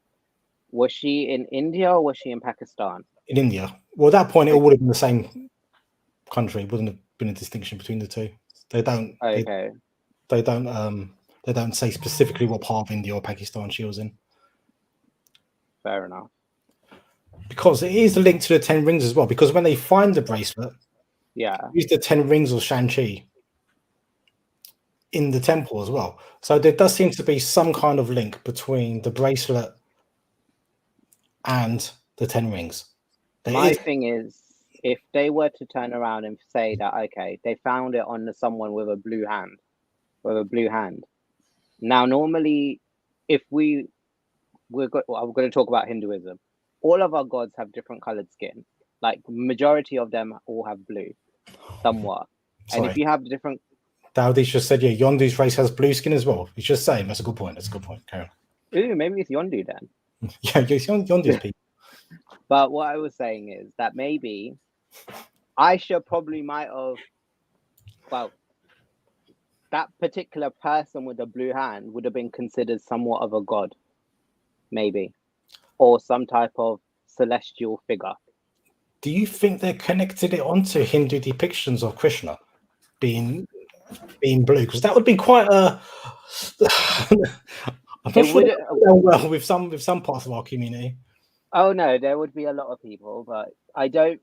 was she in India or was she in Pakistan? In India. Well, at that point, it all would have been the same country. Wouldn't have been a distinction between the two. They don't. Okay. They don't say specifically what part of India or Pakistan she was in. Fair enough. Because it is linked to the 10 rings as well. Because when they find the bracelet, yeah, use the 10 rings of Shang-Chi in the temple as well. So there does seem to be some kind of link between the bracelet and the 10 rings. My thing is, if they were to turn around and say that, okay, they found it on someone with a blue hand, Now, normally, if I'm going to talk about Hinduism. All of our gods have different colored skin. Like majority of them all have blue, somewhat. Sorry. And if you have different, Dowdy's just said, yeah, Yondu's race has blue skin as well. He's just saying that's a good point. That's a good point. Carry on. ooh, maybe it's Yondu then. Yeah, it's Yondu's people. But what I was saying is that maybe Aisha probably might have, well, that particular person with the blue hand would have been considered somewhat of a god, maybe, or some type of celestial figure. Do you think they connected it onto Hindu depictions of Krishna being blue? Because that would be quite a. I'm not sure that would go well with some parts of our community. Oh no, there would be a lot of people, but I don't.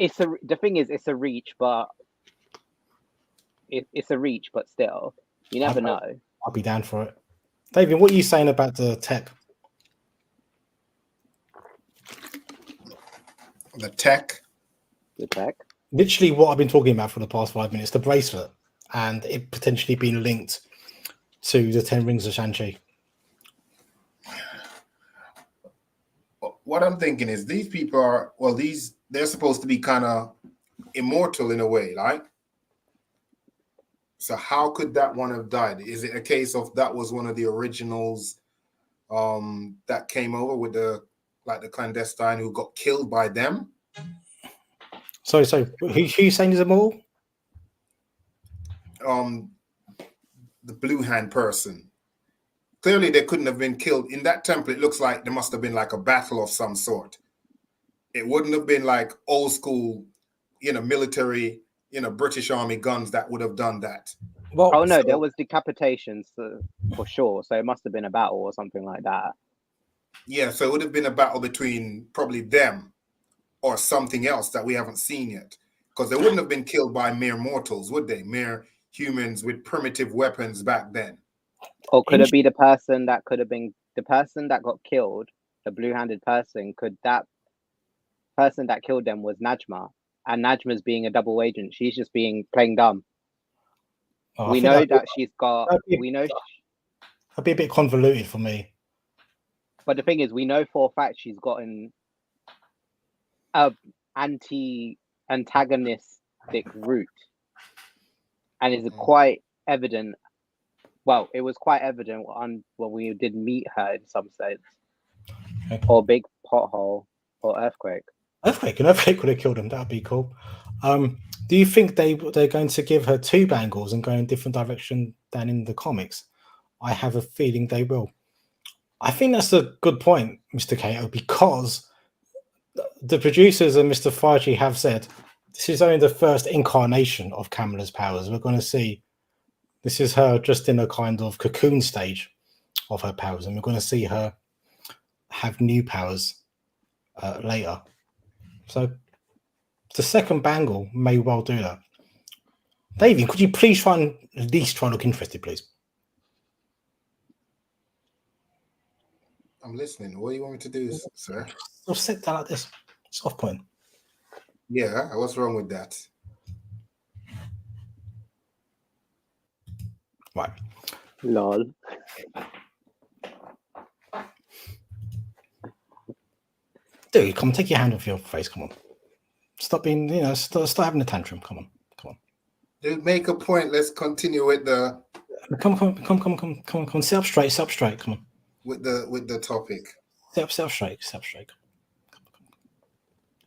The thing is, it's a reach, but it's a reach, but still, you never know. I'll be down for it. David, what are you saying about the tech? The tech. Literally what I've been talking about for the past 5 minutes, the bracelet, and it potentially being linked to the 10 rings of Shang-Chi. What I'm thinking is these people are, they're supposed to be kind of immortal in a way, right? So how could that one have died? Is it a case of that was one of the originals that came over with the clandestine who got killed by them? So who's saying is immortal? The blue hand person. Clearly, they couldn't have been killed in that temple. It looks like there must have been like a battle of some sort. It wouldn't have been like old school, military, British Army guns that would have done that. Well, no, there was decapitations for sure. So it must have been a battle or something like that. Yeah, so it would have been a battle between probably them or something else that we haven't seen yet. Because they wouldn't have been killed by mere mortals, would they? Mere humans with primitive weapons back then. Or could it be the person that could have been the person that got killed, the blue-handed person? Could that person that killed them was Najma, and Najma's being a double agent? She's just playing dumb. We know that she's got. We know that'd be a bit convoluted for me. But the thing is, we know for a fact she's gotten a antagonistic route, and it's quite evident. Well, it was quite evident when we did meet her in some sense. Okay. Or big pothole or earthquake. An earthquake would have killed him. That would be cool. Do you think they're going to give her two bangles and go in a different direction than in the comics? I have a feeling they will. I think that's a good point, Mr. Kato, because the producers and Mr. Feige have said this is only the first incarnation of Kamala's powers. We're going to see. This is her just in a kind of cocoon stage of her powers, and we're going to see her have new powers later. So the second bangle may well do that. David, could you please try and at least try and look interested, please? I'm listening. What do you want me to do, sir? I'll sit down like this. Soft point. Yeah, what's wrong with that? Right. Lol. Dude, come on, take your hand off your face. Come on. Stop being, start having a tantrum. Come on. Make a point. Let's continue with the Come on. Sit up straight. Come on. with the topic. Sit up straight.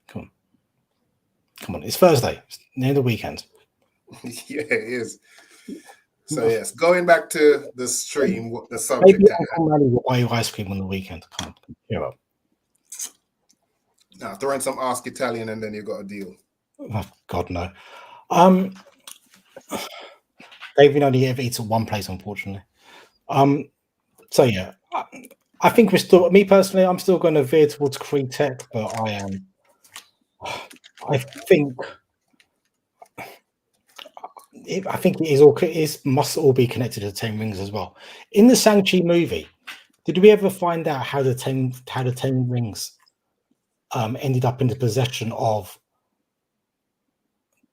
Come on. It's Thursday. It's near the weekend. Yeah, it is. So yes, going back to the stream, what the subject. Maybe Uncle Manny will buy you ice cream on the weekend. Come on, cheer up. Now throw in some Ask Italian, and then you got a deal. Oh, God no. David only ever eats at one place, unfortunately. So yeah, I think we're still. Me personally, I'm still going to veer towards Cree Tech, but I think it must all be connected to the Ten Rings as well. In the Shang-Chi movie, did we ever find out how the Ten Rings ended up in the possession of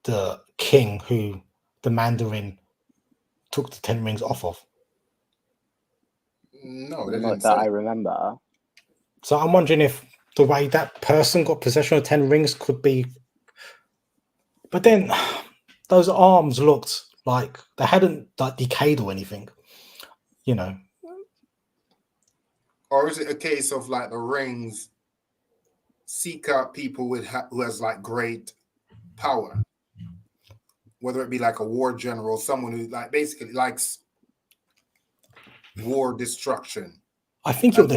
the king who the Mandarin took the Ten Rings off of? No, they Not didn't that say. I remember. So I'm wondering if the way that person got possession of 10 rings could be. But then those arms looked like they hadn't like decayed or anything, you know. Or is it a case of like the rings seek out people who has like great power, whether it be like a war general, someone who like basically likes war destruction. I think And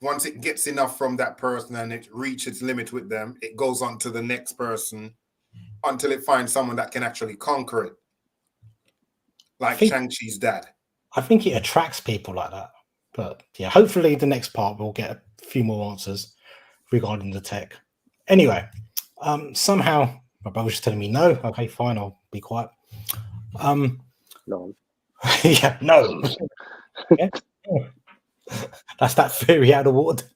once it gets enough from that person and it reaches its limit with them, it goes on to the next person until it finds someone that can actually conquer it, like Shang-Chi's dad. I think it attracts people like that. But yeah, hopefully the next part we'll get a few more answers regarding the tech. Anyway, somehow my brother was just telling me no. Okay, fine, I'll be quiet. No. Yeah, no. Yeah. That's that theory out of water.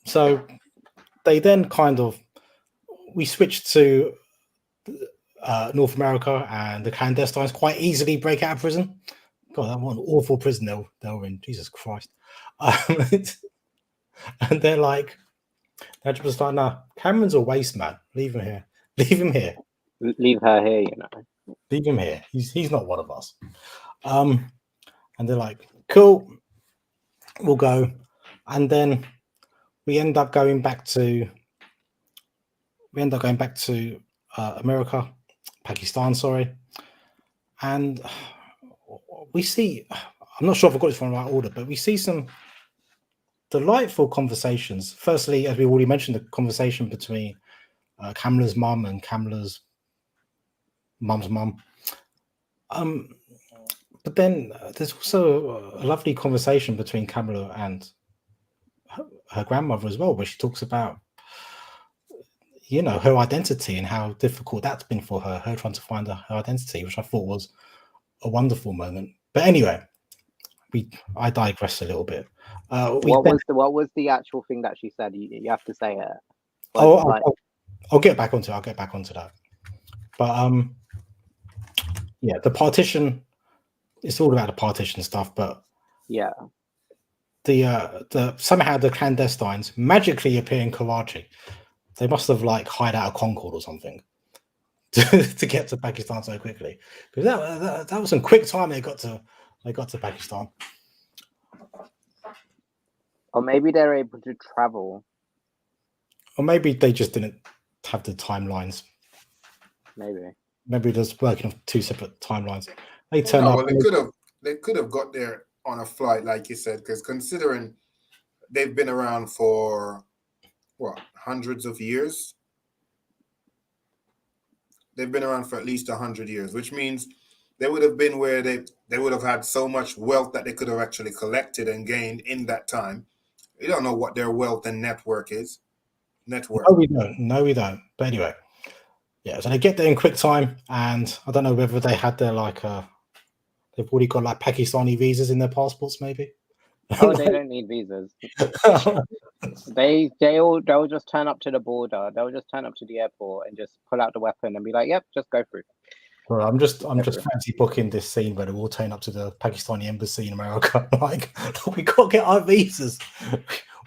So they then we switched to North America, and the clandestines quite easily break out of prison. God, that was an awful prison they were in. Jesus Christ. And they're just like, no, Cameron's a waste man. Leave him here. Leave her here, you know. Leave him here. He's not one of us. And they're like, cool, we'll go. And then we end up going back to America, Pakistan, sorry. And we see, I'm not sure if I got this from the right order, but we see some delightful conversations. Firstly, as we already mentioned, the conversation between Kamala's mum and Kamala's mum's mum. But then there's also a lovely conversation between Kamala and her grandmother as well, where she talks about, you know, her identity and how difficult that's been for her trying to find her identity, which I thought was a wonderful moment. But anyway, I digress a little bit. What was the actual thing that she said? You have to say it. I'll get back onto that. But yeah, the partition. It's all about the partition stuff, but yeah, the somehow the clandestines magically appear in Karachi. They must have hide out of Concord or something to get to Pakistan so quickly, because that was some quick time they got to Pakistan. Or maybe they're able to travel. Or maybe they just didn't have the timelines. Maybe just working on two separate timelines. They turn up. Well, they could have got there on a flight, like you said, because considering they've been around for hundreds of years. They've been around for at least 100 years, which means they would have been where they would have had so much wealth that they could have actually collected and gained in that time. We don't know what their wealth and network is. No, we don't. But anyway, yeah. So they get there in quick time, and I don't know whether they had their they've already got Pakistani visas in their passports, maybe. Oh, they don't need visas. They'll just turn up to the border. They'll just turn up to the airport and just pull out the weapon and be like, "Yep, just go through." Well, I'm just fancy booking this scene where they all turn up to the Pakistani embassy in America. We can't get our visas.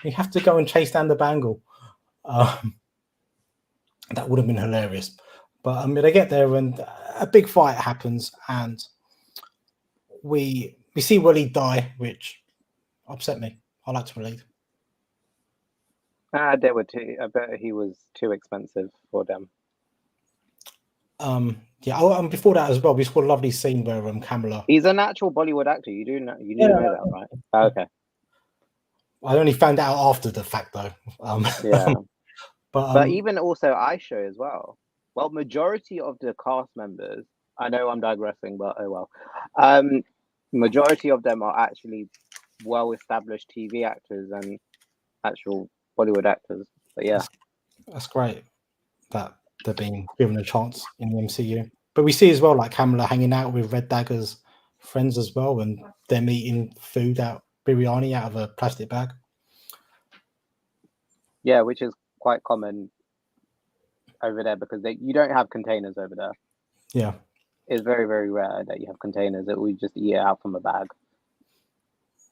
We have to go and chase down the bangle. That would have been hilarious. But I mean, they get there and a big fight happens, and we see Willie die, which upset me. I like to believe. They were too. I bet he was too expensive for them. Yeah. Oh, and before that as well, we saw a lovely scene where Kamala. He's a natural Bollywood actor. You do know. You do know that, right? Okay. I only found out after the fact, though. Yeah. but even also Aisha as well. Well, majority of the cast members. I know I'm digressing, but oh well. Majority of them are actually well-established TV actors and actual Bollywood actors. But yeah, that's great that they're being given a chance in the MCU. But we see as well, like Kamala hanging out with Red Dagger's friends as well, and them eating food biryani out of a plastic bag. Yeah, which is quite common over there because you don't have containers over there. Yeah. It's very, very rare that you have containers that we just eat it out from a bag.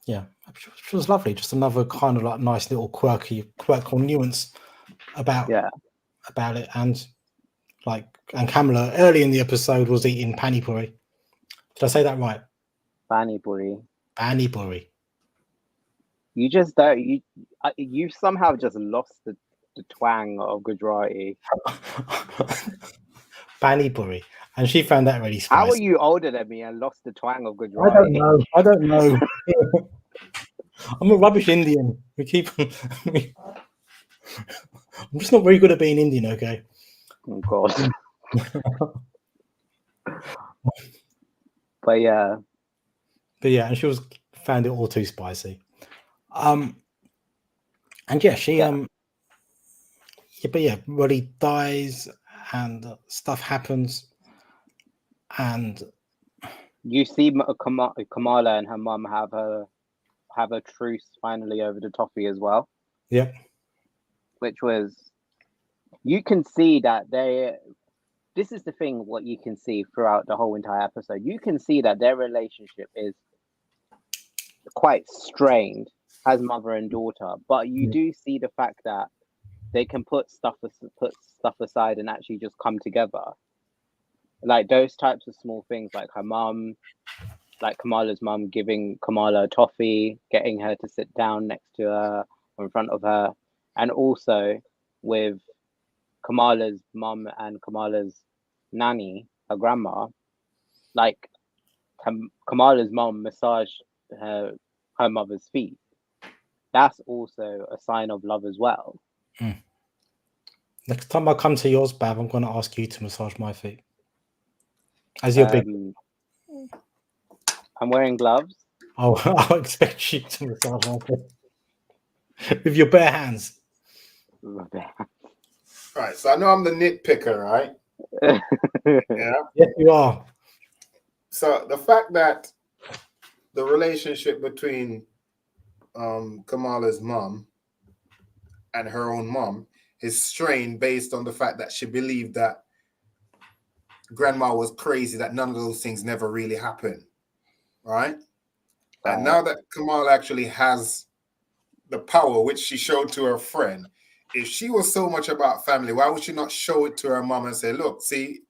Yeah, which was lovely. Just another kind of like nice little quirk or nuance about it. And Kamala early in the episode was eating pani puri. Did I say that right? Pani puri. Pani puri. You just don't. You somehow just lost the twang of Gujarati. Pani puri. And she found that really spicy. How are you older than me and lost the twang of Gujarati? I don't know. I'm a rubbish Indian. I'm just not very good at being Indian, okay? Oh, God. But yeah, and she found it all too spicy. And yeah, she Roddy dies and stuff happens, and you see Kamala and her mum have a truce finally over the toffee as well. Yeah, which was, you can see that this is the thing, what you can see throughout the whole entire episode. You can see that their relationship is quite strained as mother and daughter, but you do see the fact that they can put stuff aside and actually just come together. Like those types of small things, like her mum, like Kamala's mum giving Kamala a toffee, getting her to sit down next to her or in front of her, and also with Kamala's mum and Kamala's nanny, her grandma, like Kamala's mum massaged her mother's feet. That's also a sign of love as well. Next time I come to yours, Bab, I'm going to ask you to massage my feet. As your big... I'm wearing gloves. Oh, I'll expect you to massage my feet. With your bare hands. Right, so I know I'm the nitpicker, right? Yeah. Yes, you are. So the fact that the relationship between Kamala's mom and her own mom is strained based on the fact that she believed that grandma was crazy, that none of those things never really happened, right? And now that Kamala actually has the power, which she showed to her friend, if she was so much about family, why would she not show it to her mom and say, look, see,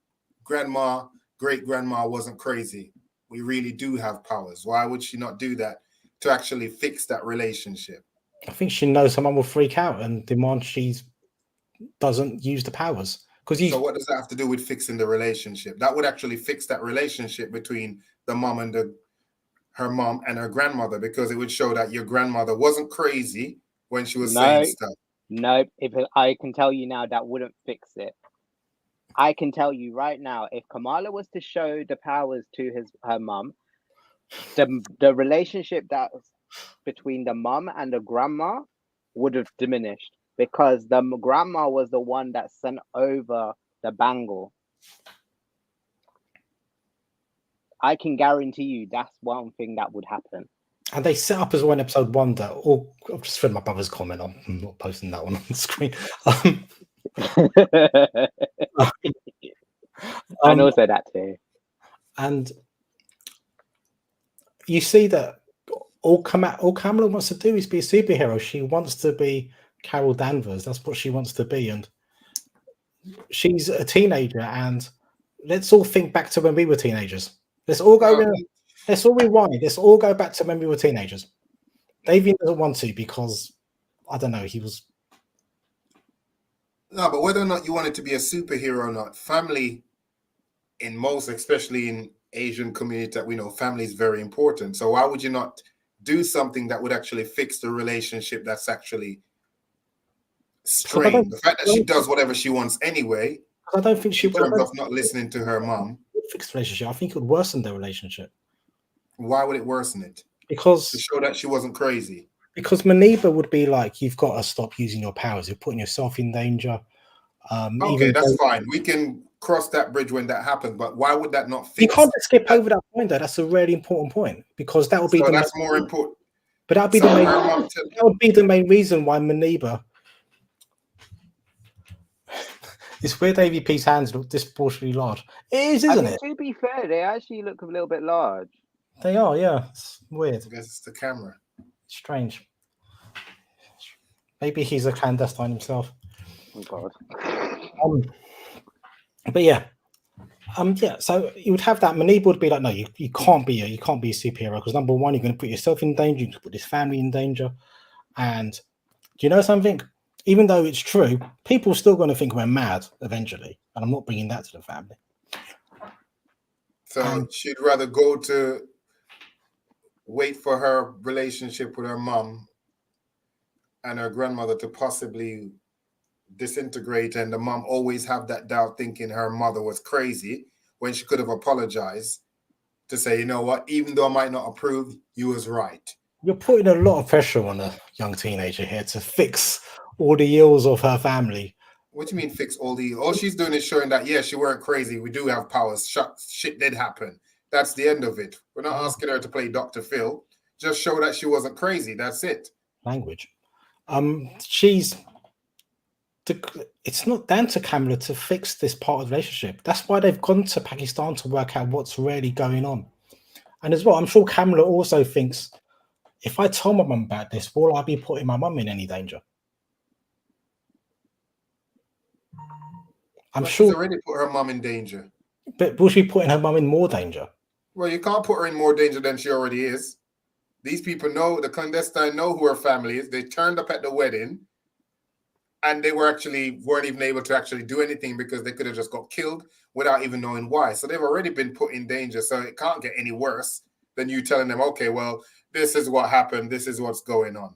grandma, great-grandma wasn't crazy. We really do have powers. Why would she not do that to actually fix that relationship? I think she knows someone will freak out and demand she doesn't use the powers. So what does that have to do with fixing the relationship? That would actually fix that relationship between the mom and her mom and her grandmother, because it would show that your grandmother wasn't crazy when she was saying stuff. No, I can tell you now, that wouldn't fix it. I can tell you right now, if Kamala was to show the powers to her mum, the relationship that's between the mum and the grandma would have diminished, because the grandma was the one that sent over the bangle. I can guarantee you that's one thing that would happen. And they set up as well in episode 1 that I've just read my brother's comment. I'm not posting that one on the screen. And also that too. And you see that all Kamala wants to do is be a superhero. She wants to be Carol Danvers. That's what she wants to be. And she's a teenager, and let's all think back to when we were teenagers. Let's all go. Let's all rewind. Let's all go back to when we were teenagers. Davian doesn't want to because I don't know. He was. No, but whether or not you want it to be a superhero or not, family, in most, especially in Asian community that we know, family is very important. So why would you not do something that would actually fix the relationship that's actually strained? The fact that she does whatever she wants anyway. I don't think she in terms of not listening to her mom. Fix the relationship. I think it would worsen the relationship. Why would it worsen it? Because to show that she wasn't crazy. Because Maniba would be like, you've got to stop using your powers. You're putting yourself in danger. Okay, that's fine. We can cross that bridge when that happens. But why would that not fix? You can't just skip over that point, though. That's a really important point because that would be. So that's more important. But that would be the main. That would be the main reason why Maniba. It's where Davy P's hands look disproportionately large. It is, isn't it? To be fair, they actually look a little bit large. They are, yeah. It's weird. I guess it's the camera. Strange. Maybe he's a clandestine himself. Oh God. But yeah. Yeah, so you would have that. Maniba would be like, no, you can't be a superhero because number one, you're going to put yourself in danger, you can put this family in danger. And do you know something? Even though it's true, people are still going to think we're mad eventually. And I'm not bringing that to the family. So she'd rather go to wait for her relationship with her mom and her grandmother to possibly disintegrate, and the mom always have that doubt thinking her mother was crazy when she could have apologized to say, you know what, even though I might not approve, you was right. You're putting a lot of pressure on a young teenager here to fix all the ills of her family. What do you mean fix all the... All she's doing is showing that, yeah, she weren't crazy. We do have powers. Shit did happen. That's the end of it. We're not asking her to play Dr. Phil. Just show that she wasn't crazy. That's it. Language. It's not down to Kamala to fix this part of the relationship. That's why they've gone to Pakistan to work out what's really going on. And as well, I'm sure Kamala also thinks, if I tell my mum about this, will I be putting my mum in any danger? I'm sure she's already put her mum in danger. But will she be putting her mum in more danger? Well, you can't put her in more danger than she already is. These people know, the clandestine know who her family is. They turned up at the wedding and they weren't even able to actually do anything because they could have just got killed without even knowing why. So they've already been put in danger. So it can't get any worse than you telling them, okay, well, this is what happened. This is what's going on.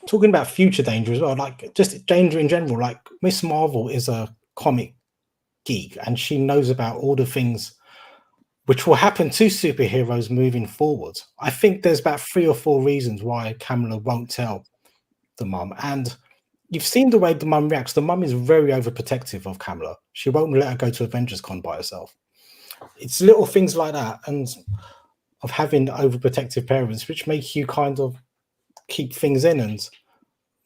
Talking about future danger as well, like just danger in general, like Miss Marvel is a comic geek and she knows about all the things which will happen to superheroes moving forward. I think there's about 3 or 4 reasons why Kamala won't tell the mum. And you've seen the way the mum reacts. The mum is very overprotective of Kamala. She won't let her go to Avengers Con by herself. It's little things like that and of having overprotective parents which make you kind of keep things in and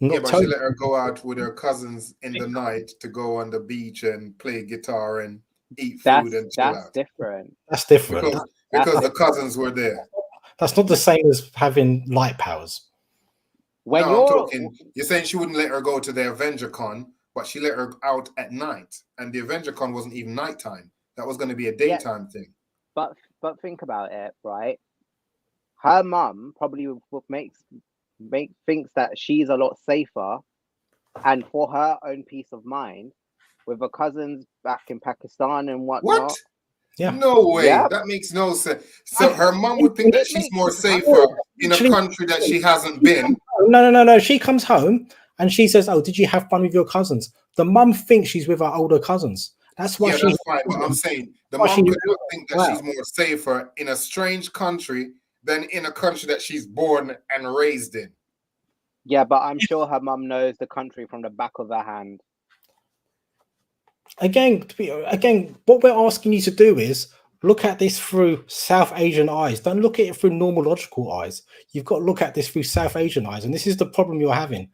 not but she let her go out with her cousins in the night to go on the beach and play guitar and eat food and chill out. That's different. That's different. Because the cousins were there. That's not the same as having light powers. When you're saying she wouldn't let her go to the Avenger Con, but she let her out at night. And the Avenger Con wasn't even nighttime. That was going to be a daytime thing. But think about it, right? Her mum probably thinks that she's a lot safer, and for her own peace of mind, with her cousins back in Pakistan and whatnot. What? Yeah. No way. Yeah. That makes no sense. So her mum would think that she's more safer in a country that she hasn't been. No. She comes home and she says, "Oh, did you have fun with your cousins?" The mum thinks she's with her older cousins. That's why she's fine. But I'm saying the mum could not think that she's more safer in a strange country than in a country that she's born and raised in. Yeah, but I'm sure her mum knows the country from the back of her hand. Again, what we're asking you to do is look at this through South Asian eyes. Don't look at it through normal logical eyes. You've got to look at this through South Asian eyes. And this is the problem you're having.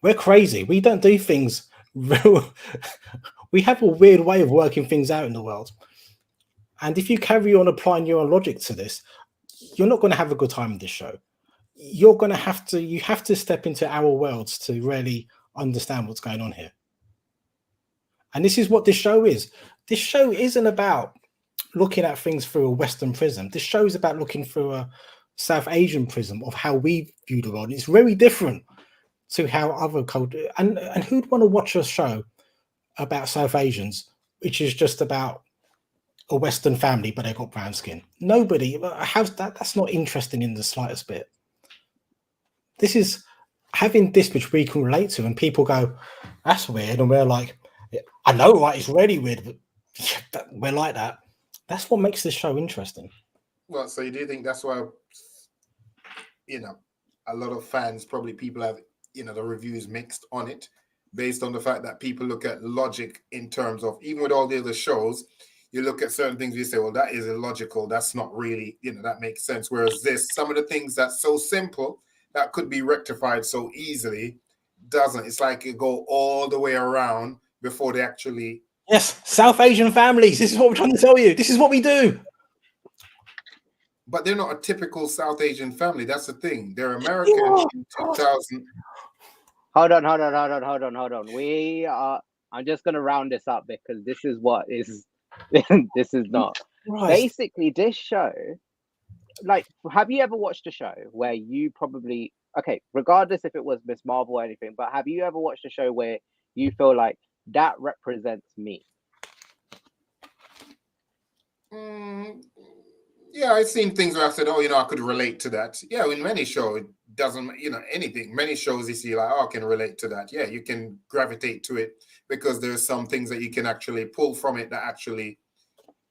We're crazy. We don't do things real. We have a weird way of working things out in the world. And if you carry on applying your own logic to this, you're not going to have a good time in this show. You have to step into our worlds to really understand what's going on here. And this is what this show is. This show isn't about looking at things through a Western prism. This show is about looking through a South Asian prism of how we view the world. It's very different to how other cultures, and who'd want to watch a show about South Asians, which is just about a Western family, but they got brown skin? Nobody. How's that? That's not interesting in the slightest bit. This is having this which we can relate to, and people go, that's weird, and we're like, I know, right? It's really weird, but we're like that. That's what makes this show interesting. Well, so you do think that's why, you know, a lot of fans, probably people have, you know, the reviews mixed on it based on the fact that people look at logic in terms of, even with all the other shows, you look at certain things, you say, well, that is illogical. That's not really, you know, that makes sense. Whereas this, some of the things that's so simple that could be rectified so easily doesn't. It's like you go all the way around before they actually. Yes, South Asian families. This is what we're trying to tell you. This is what we do. But they're not a typical South Asian family. That's the thing. They're American in 2000. Hold on. We are. I'm just gonna round this up because this is what is. This is not. Right. Basically, this show. Like, have you ever watched a show where you probably, okay, regardless if it was Miss Marvel or anything, but have you ever watched a show where you feel like that represents me? Yeah, I've seen things where I said, oh, you know, I could relate to that. Yeah, in many shows, it doesn't, you know, anything. Many shows you see like, oh, I can relate to that. Yeah, you can gravitate to it because there's some things that you can actually pull from it that actually,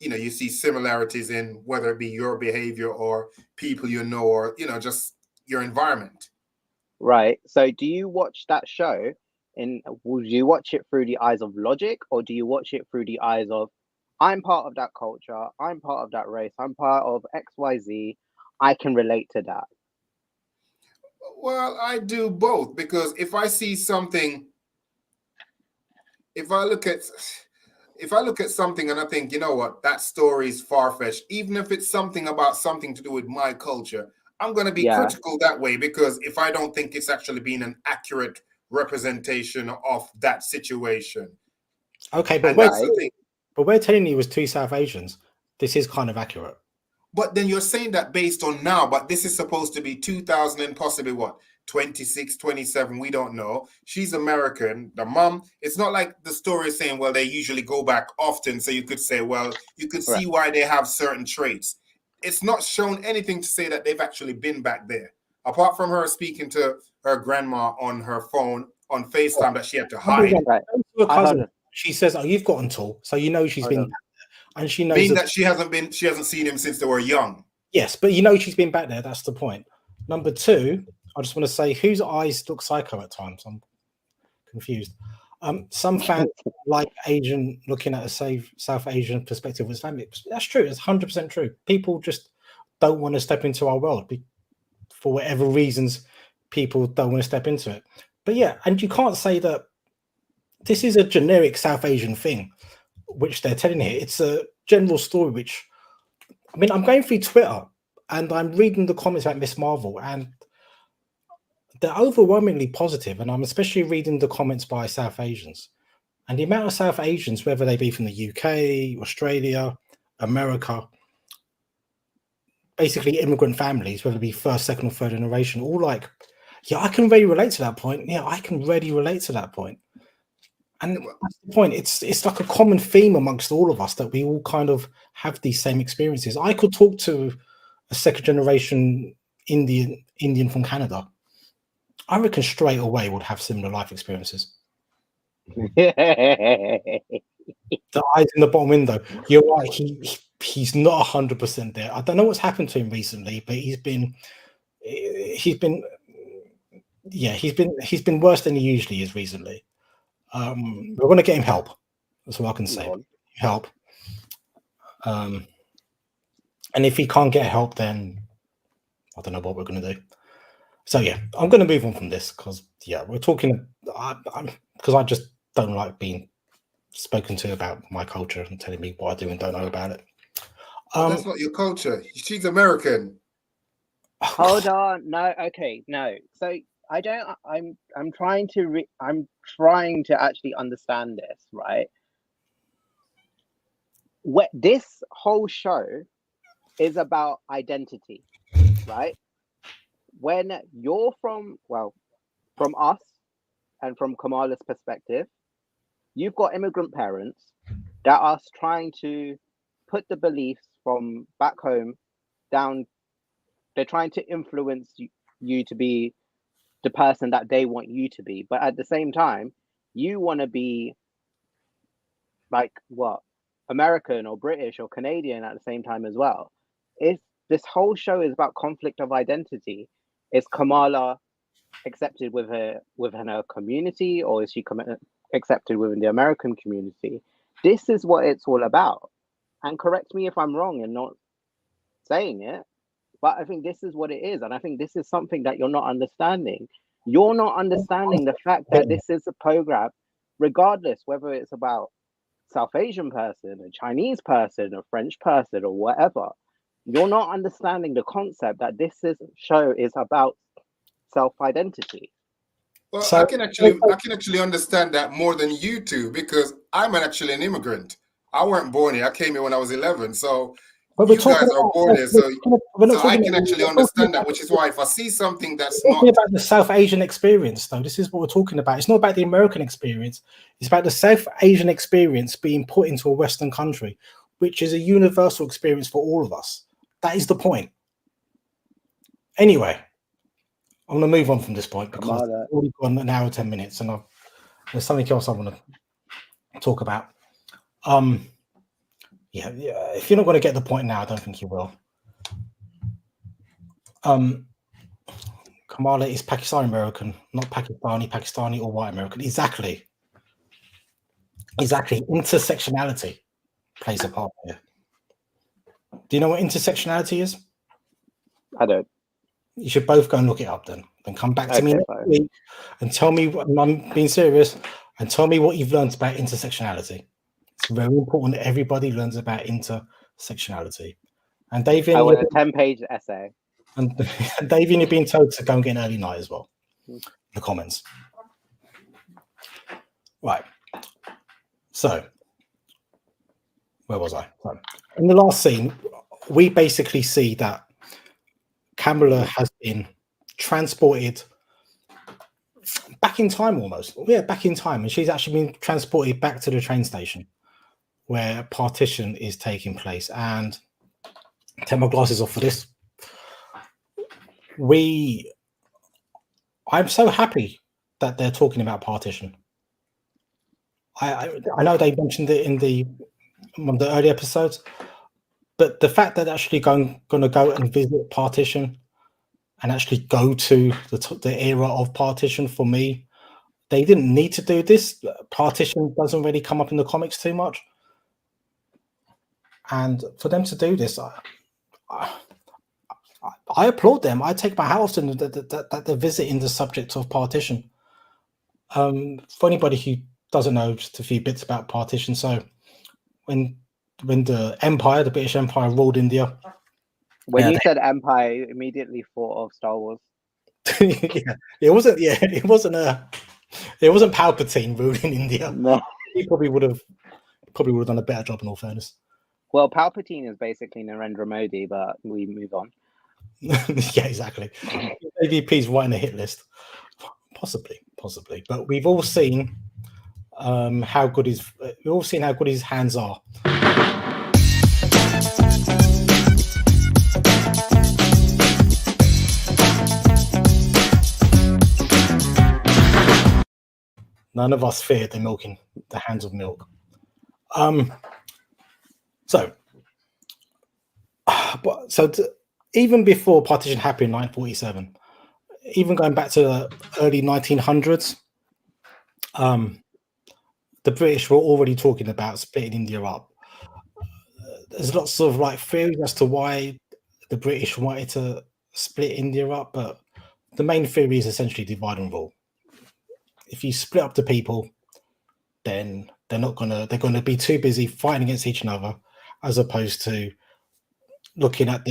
you know, you see similarities in, whether it be your behavior or people you know, or, you know, just your environment. Right. So do you watch that show would you watch it through the eyes of logic, or do you watch it through the eyes of, I'm part of that culture, I'm part of that race, I'm part of XYZ, I can relate to that? Well, I do both, because if I see something, if I look at something and I think, you know what, that story is far-fetched, even if it's something about something to do with my culture, I'm going to be critical that way, because if I don't think it's actually been an accurate representation of that situation. Okay, but we're telling you it was two South Asians. This is kind of accurate. But then you're saying that based on now, but this is supposed to be 2000 and possibly what, 26, 27, we don't know. She's American. The mom, it's not like the story is saying, well, they usually go back often. So you could say, well, you could see why they have certain traits. It's not shown anything to say that they've actually been back there. Apart from her speaking to her grandma on her phone on FaceTime that she had to hide. Right. She says, oh, you've gotten tall. So you know she's been back there. And she knows that she hasn't seen him since they were young. Yes, but you know she's been back there. That's the point. Number two, I just want to say, whose eyes look psycho at times? I'm confused. Some fans like Asian looking at a South Asian perspective as family. That's true. It's 100% true. People just don't want to step into our world for whatever reasons. People don't want to step into it. But yeah, and you can't say that this is a generic South Asian thing, which they're telling here. It's a general story, which, I mean, I'm going through Twitter and I'm reading the comments about Miss Marvel, and they're overwhelmingly positive. And I'm especially reading the comments by South Asians. And the amount of South Asians, whether they be from the UK, Australia, America, basically immigrant families, whether it be first, second, or third generation, all like, yeah, I can really relate to that point. Yeah, I can really relate to that point. And that's the point. It's like a common theme amongst all of us that we all kind of have these same experiences. I could talk to a second generation Indian from Canada. I reckon straight away would have similar life experiences. The eyes in the bottom window. You're right. He's not 100% there. I don't know what's happened to him recently, but he's been worse than he usually is recently. We're going to get him help. That's all I can say. Help. And if he can't get help, then I don't know what we're going to do. So yeah, I'm going to move on from this because we're talking. Because I just don't like being spoken to about my culture and telling me what I do and don't know about it. That's not your culture. She's American. Hold on. No. Okay. No. So I don't. I'm trying to actually understand this, right? this whole show is about identity, right? When you're from us and from Kamala's perspective, you've got immigrant parents that are trying to put the beliefs from back home down. They're trying to influence you to be the person that they want you to be. But at the same time, you want to be like what? American or British or Canadian at the same time as well. This whole show is about conflict of identity. Is Kamala accepted within her community, or is she accepted within the American community? This is what it's all about. And correct me if I'm wrong and not saying it, but I think this is what it is. And I think this is something that you're not understanding. You're not understanding the fact that this is a program, regardless whether it's about South Asian person, a Chinese person, a French person, or whatever. You're not understanding the concept that show is about self-identity. Well, So- I can actually understand that more than you two, because I'm actually an immigrant. I weren't born here. I came here when I was 11. So But we're you guys talking are born here. So I talking can actually understand that, which is why if I see something that's talking not, about the South Asian experience, though. This is what we're talking about. It's not about the American experience. It's about the South Asian experience being put into a Western country, which is a universal experience for all of us. That is the point. Anyway, I'm going to move on from this point because Kamala. we've already gone an hour, 10 minutes, and there's something else I want to talk about. Yeah, if you're not going to get the point now, I don't think you will. Kamala is Pakistani American, not Pakistani or white American. Exactly. Intersectionality plays a part here. Do you know what intersectionality is? I don't. You should both go and look it up then. Then come back to me next fine. week and tell me, I'm being serious, and tell me what you've learned about intersectionality. It's very important that everybody learns about intersectionality. And David, I want a 10-page essay. And Davian, you're being told to go and get an early night as well. In the comments. Right. So, where was I? So, in the last scene, we basically see that Kamala has been transported back in time almost. Yeah, back in time. And she's actually been transported back to the train station where partition is taking place. And take my glasses off for this. I'm so happy that they're talking about partition. I know they mentioned it in one of the early episodes, but the fact that they're actually going to go and visit partition and actually go to the era of partition, for me, they didn't need to do this. Partition doesn't really come up in the comics too much, and for them to do this, I applaud them. I take my hat off to them that they're visiting the subject of partition. For anybody who doesn't know, just a few bits about partition. So when the Empire, the British Empire, ruled India. When you said Empire, you immediately thought of Star Wars. Yeah, it wasn't Palpatine ruling India. No. He probably would have done a better job, in all fairness. Well, Palpatine is basically Narendra Modi, but we move on. Yeah, exactly. AVP's writing a hit list, possibly, but we've all seen how good his hands are. None of us feared the hands of milk. Even before partition happened in 1947, even going back to the early 1900s, the British were already talking about splitting India up. There's lots of theories as to why the British wanted to split India up, but the main theory is essentially divide and rule. If you split up the people, then they're going to be too busy fighting against each other, as opposed to looking at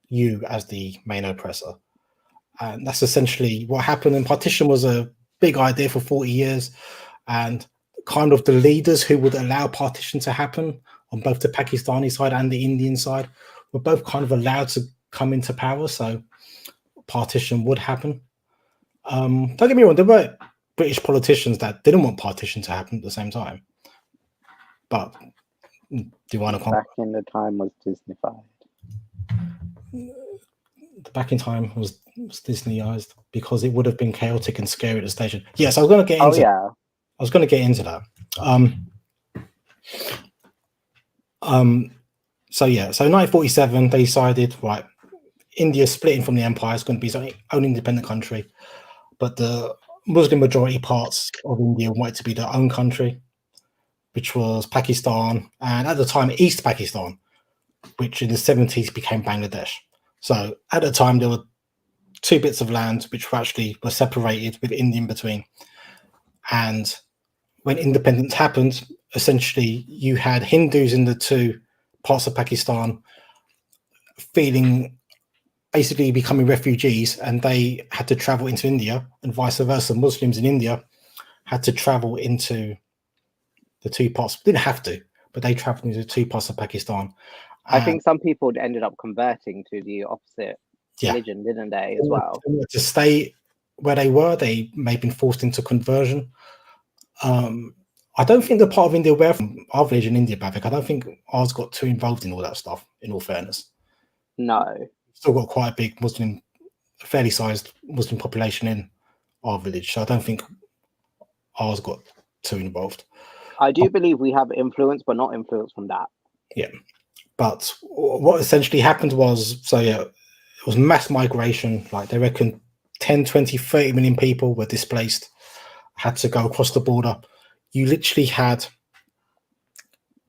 you as the main oppressor. And that's essentially what happened. And partition was a big idea for 40 years, and kind of the leaders who would allow partition to happen on both the Pakistani side and the Indian side were both kind of allowed to come into power, so partition would happen. Don't get me wrong, there were British politicians that didn't want partition to happen at the same time. But do you want to back in the time was Disneyfied? Back in time was Disneyized because it would have been chaotic and scary at the station. Yes, I was going to get into. I was going to get into that. So 1947, they decided, right, India splitting from the empire is going to be its own independent country, but the Muslim majority parts of India wanted to be their own country, which was Pakistan, and at the time East Pakistan, which in the 70s became Bangladesh. So at the time there were two bits of land which were separated with India in between. And when independence happened, essentially you had Hindus in the two parts of Pakistan basically becoming refugees, and they had to travel into India, and vice versa. Muslims in India had to travel into the two parts. Didn't have to, but they traveled into the two parts of Pakistan. I think some people ended up converting to the opposite religion, didn't they, as well? To stay where they were, they may have been forced into conversion. I don't think the part of India we're from, our village in India, Bavik, I don't think ours got too involved in all that stuff, in all fairness. No. Still got quite a big fairly sized Muslim population in our village, so I don't think ours got too involved. I do believe we have influence, but not influence from that. Yeah. But what essentially happened was, it was mass migration. Like they reckon 10, 20, 30 million people were displaced, had to go across the border. You literally had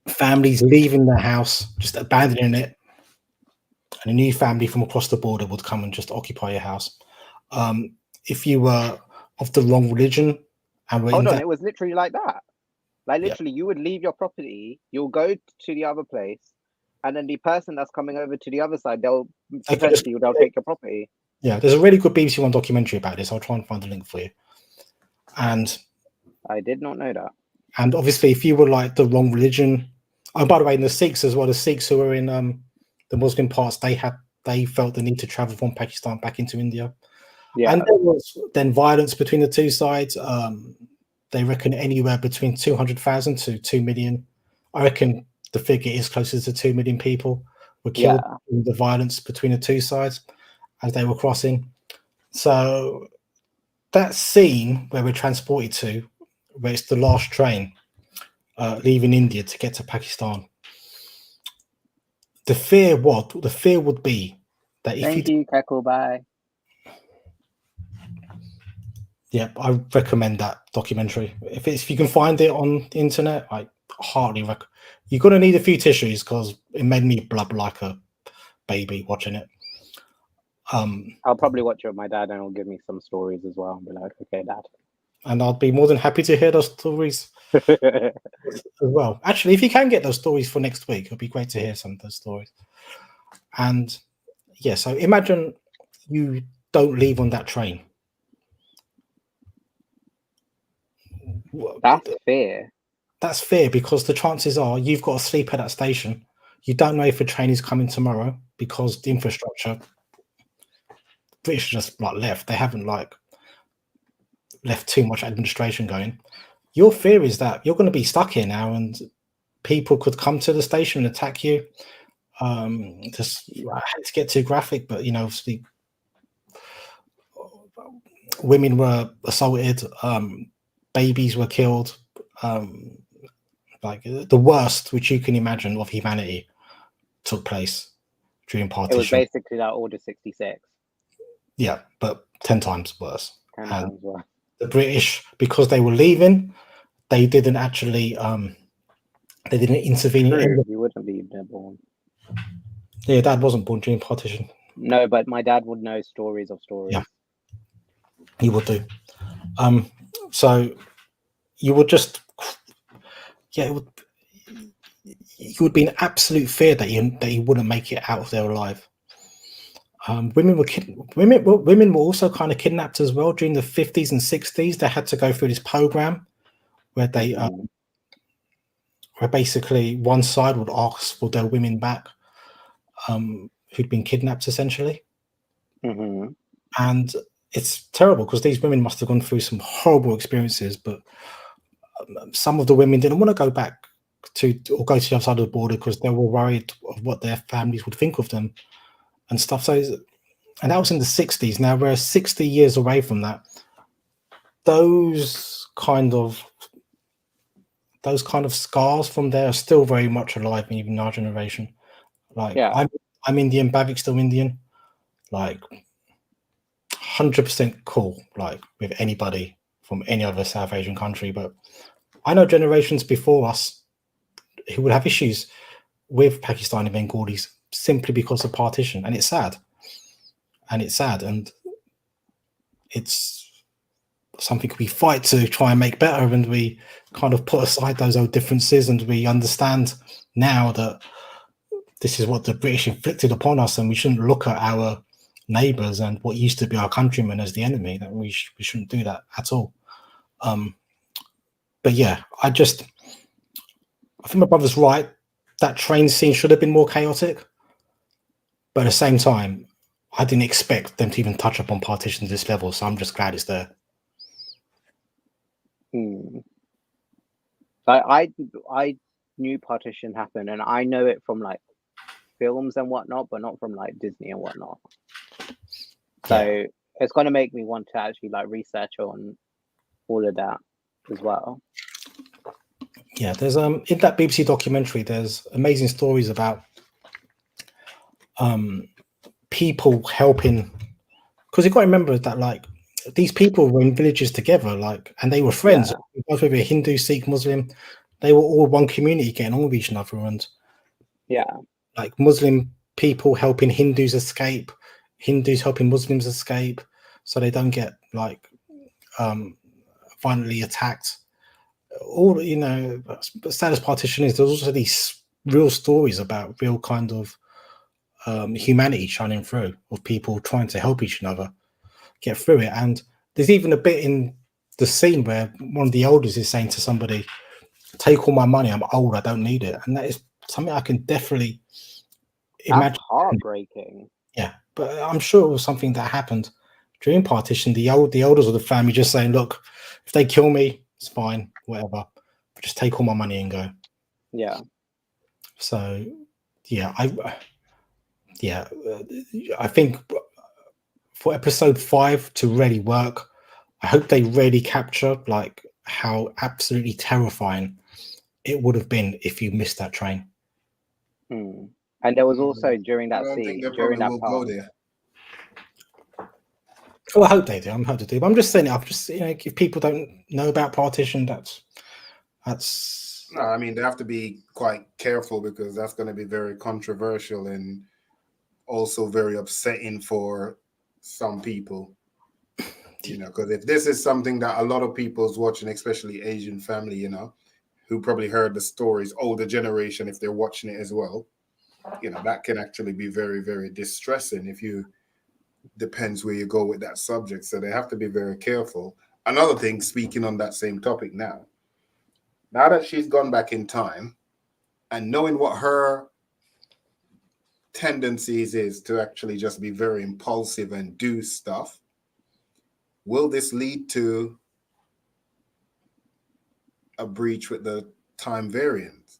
families leaving their house, just abandoning it, and a new family from across the border would come and just occupy your house. If you were of the wrong religion and were it was literally like that. Like literally, you would leave your property, you'll go to the other place, and then the person that's coming over to the other side, they'll take your property. Yeah, there's a really good BBC One documentary about this. I'll try and find the link for you. And I did not know that. And obviously, if you were like the wrong religion, by the way, in the Sikhs as well, the Sikhs who were in the Muslim parts, they felt the need to travel from Pakistan back into India. Yeah, and there was then violence between the two sides. They reckon anywhere between 200,000 to 2 million. I reckon the figure is closer to 2 million people were killed in the violence between the two sides as they were crossing. So that scene where we're transported to, where it's the last train leaving India to get to Pakistan, the fear would be that if you Kekul, bye. Yeah, I recommend that documentary. If you can find it on the internet, I heartily recommend. You're going to need a few tissues because it made me blub like a baby watching it. I'll probably watch it with my dad, and he'll give me some stories as well. And be like, okay, Dad. And I'd be more than happy to hear those stories as well. Actually, if you can get those stories for next week, it'd be great to hear some of those stories. And yeah, so imagine you don't leave on that train. That's fair. That's fair because the chances are you've got to sleep at that station. You don't know if a train is coming tomorrow because the infrastructure, British just left. They haven't left too much administration going. Your fear is that you're going to be stuck here now, and people could come to the station and attack you. I hate to get too graphic, but obviously, women were assaulted, babies were killed. The worst which you can imagine of humanity took place during partition. It was basically like Order 66. Yeah, but 10 times worse. 10 times worse. The British, because they were leaving, they didn't actually they didn't intervene. You wouldn't be born. Yeah, Dad wasn't born during partition. No, but my dad would know stories of stories. Yeah, he would do. So you would just, it would be an absolute fear that you wouldn't make it out of there alive. Women were also kind of kidnapped as well during the 50s and 60s. They had to go through this program where they where basically one side would ask for their women back, who'd been kidnapped essentially. And it's terrible because these women must have gone through some horrible experiences, but some of the women didn't want to go back to or go to the other side of the border because they were worried of what their families would think of them and stuff. So, and that was in the 60s. Now we're 60 years away from that. Those kind of scars from there are still very much alive, even in our generation. Like, I'm Indian, Bhavik still Indian. Like, 100% cool, like with anybody from any other South Asian country. But I know generations before us who would have issues with Pakistani Bengalis simply because of partition, and it's sad. And it's something we fight to try and make better, and we kind of put aside those old differences, and we understand now that this is what the British inflicted upon us, and we shouldn't look at our neighbors and what used to be our countrymen as the enemy. That we shouldn't do that at all. But yeah, I think my brother's right. That train scene should have been more chaotic, but at the same time, I didn't expect them to even touch upon partition to this level, so I'm just glad it's there. I knew partition happened, and I know it from like films and whatnot, but not from like Disney and whatnot. So it's going to make me want to actually like research on all of that as well. Yeah, there's in that BBC documentary, there's amazing stories about people helping, because you've got to remember that like these people were in villages together, like, and they were friends. Both whether Hindu, Sikh, Muslim, they were all one community getting on with each other, and like Muslim people helping Hindus escape, Hindus helping Muslims escape, so they don't get like violently attacked. All, you know, sad as partition is, there's also these real stories about real kind of humanity shining through, of people trying to help each other get through it. And there's even a bit in the scene where one of the elders is saying to somebody, "Take all my money, I'm old, I don't need it." And that is something I can definitely imagine. That's heartbreaking. Yeah, but I'm sure it was something that happened during partition. The elders of the family just saying, "Look, if they kill me, it's fine, whatever. But just take all my money and go." Yeah. So, yeah, I think for episode 5 to really work, I hope they really capture like how absolutely terrifying it would have been if you missed that train. And there was also during that scene, during that part. Go there. Well, I hope they do. I'm hoping to do. But I'm just saying, if people don't know about partition, that's. No, I mean, they have to be quite careful, because that's going to be very controversial and also very upsetting for some people. You know, because if this is something that a lot of people's watching, especially Asian family, you know, who probably heard the stories, older generation, if they're watching it as well, you know, that can actually be very, very distressing depends where you go with that subject. So they have to be very careful. Another thing, speaking on that same topic now that she's gone back in time and knowing what her tendencies is to actually just be very impulsive and do stuff, will this lead to a breach with the time variance?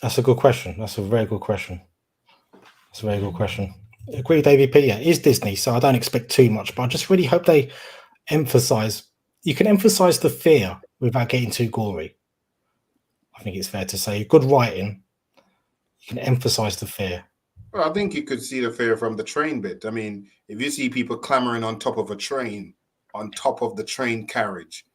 That's a good question. That's a very good question. Agree, David P. Yeah, it's Disney, so I don't expect too much, but I just really hope they emphasize. You can emphasize the fear without getting too gory. I think it's fair to say, good writing, you can emphasize the fear. Well, I think you could see the fear from the train bit. I mean, if you see people clamoring on top of a train, on top of the train carriage,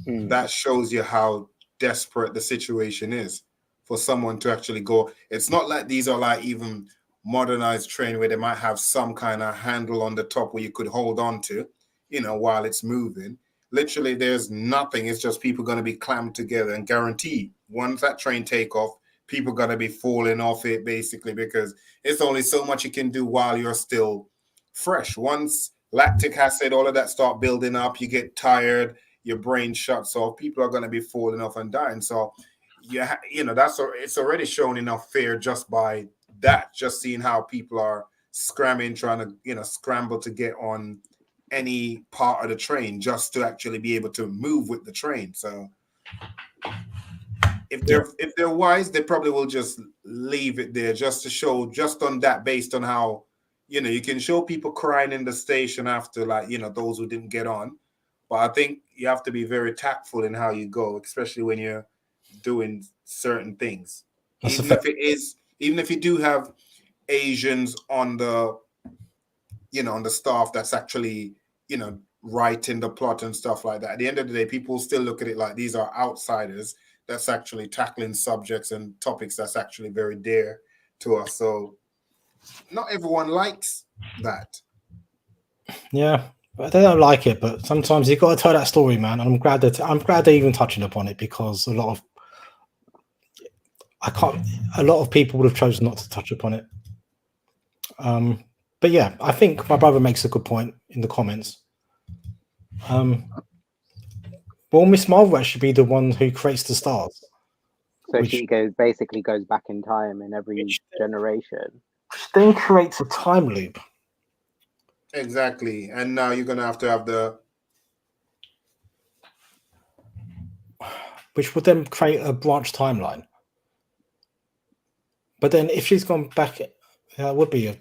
that shows you how desperate the situation is for someone to actually go. It's not like these are like even modernized train where they might have some kind of handle on the top where you could hold on to, you know, while it's moving. Literally, there's nothing. It's just people going to be clammed together, and guaranteed once that train take off, people going to be falling off it, basically, because it's only so much you can do while you're still fresh. Once lactic acid, all of that start building up, you get tired, your brain shuts off. People are going to be falling off and dying. So, yeah, it's already shown enough fear just by that. Just seeing how people are scrambling, trying to scramble to get on any part of the train just to actually be able to move with the train. So, if they're wise, they probably will just leave it there just to show, just on that, based on how you can show people crying in the station after, like, those who didn't get on. But I think you have to be very tactful in how you go, especially when you're doing certain things. Even if you do have Asians on the on the staff that's actually writing the plot and stuff like that. At the end of the day, people still look at it like these are outsiders that's actually tackling subjects and topics that's actually very dear to us. So not everyone likes that. Yeah, they don't like it, but sometimes you've got to tell that story, man. And I'm glad they're even touching upon it, because a lot of people would have chosen not to touch upon it. But yeah, I think my brother makes a good point in the comments. Well, Miss Marvel should be the one who creates the stars. So she basically goes back in time in every generation. Then creates a time loop. Exactly. And now you're going to have the... Which would then create a branch timeline. But then if she's gone back, it would be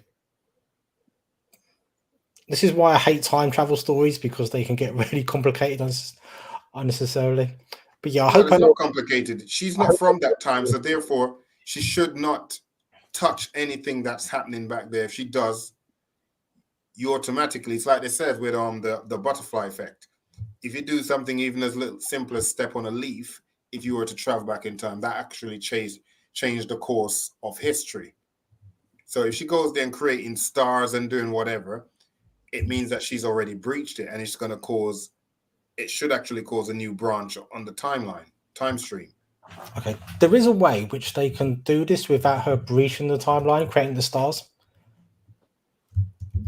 This is why I hate time travel stories, because they can get really complicated unnecessarily. But yeah, I hope it's not complicated. She's not from that time, so therefore she should not touch anything that's happening back there. If she does, you automatically, it's like they said with the butterfly effect. If you do something even as little simple as step on a leaf, if you were to travel back in time, that actually changed the course of history. So if she goes there and creating stars and doing whatever, it means that she's already breached it, and it should actually cause a new branch on the time stream. Okay, there is a way which they can do this without her breaching the timeline, creating the stars.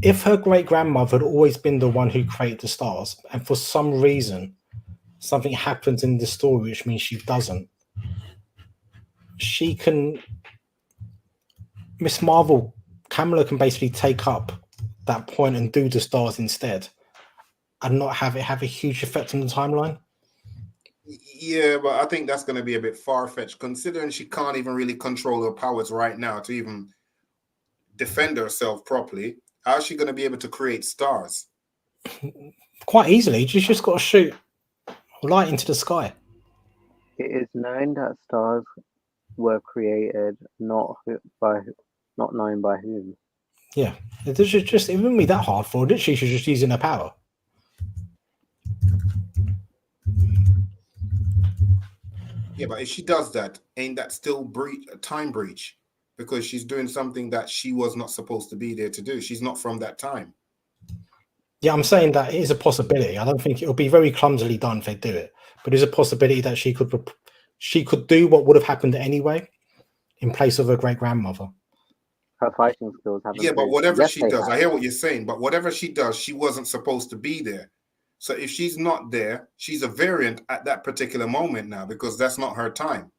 If her great-grandmother had always been the one who created the stars, and for some reason something happens in the story which means she doesn't, Miss Marvel, Kamala can basically take up that point and do the stars instead, and not have it have a huge effect on the timeline. Yeah, but I think that's going to be a bit far-fetched, considering she can't even really control her powers right now to even defend herself properly. How is she going to be able to create stars? Quite easily. She's just got to shoot light into the sky. It is known that stars were created, not known by whom. Yeah, it wouldn't be that hard for her. She's just using her power. Yeah, but if she does that, ain't that still a time breach? Because she's doing something that she was not supposed to be there to do. She's not from that time. Yeah, I'm saying that it is a possibility. I don't think it'll be very clumsily done if they do it, but there's a possibility that she could do what would have happened anyway in place of her great-grandmother. Her fighting skills haven't. Yeah, but whatever she does, I hear what you're saying, but whatever she does, she wasn't supposed to be there. So if she's not there, she's a variant at that particular moment now, because that's not her time.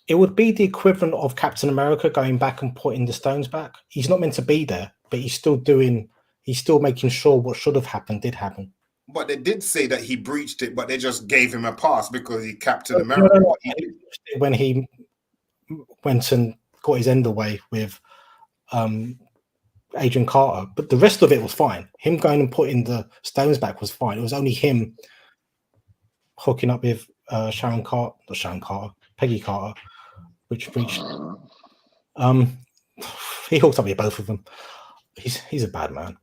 It would be the equivalent of Captain America going back and putting the stones back. He's not meant to be there, but he's still making sure what should have happened did happen. But they did say that he breached it, but they just gave him a pass because he Captain America. No. When he went and got his end away with Agent Carter, but the rest of it was fine. Him going and putting the stones back was fine. It was only him hooking up with Peggy Carter, which breached. He hooked up with both of them. He's a bad man.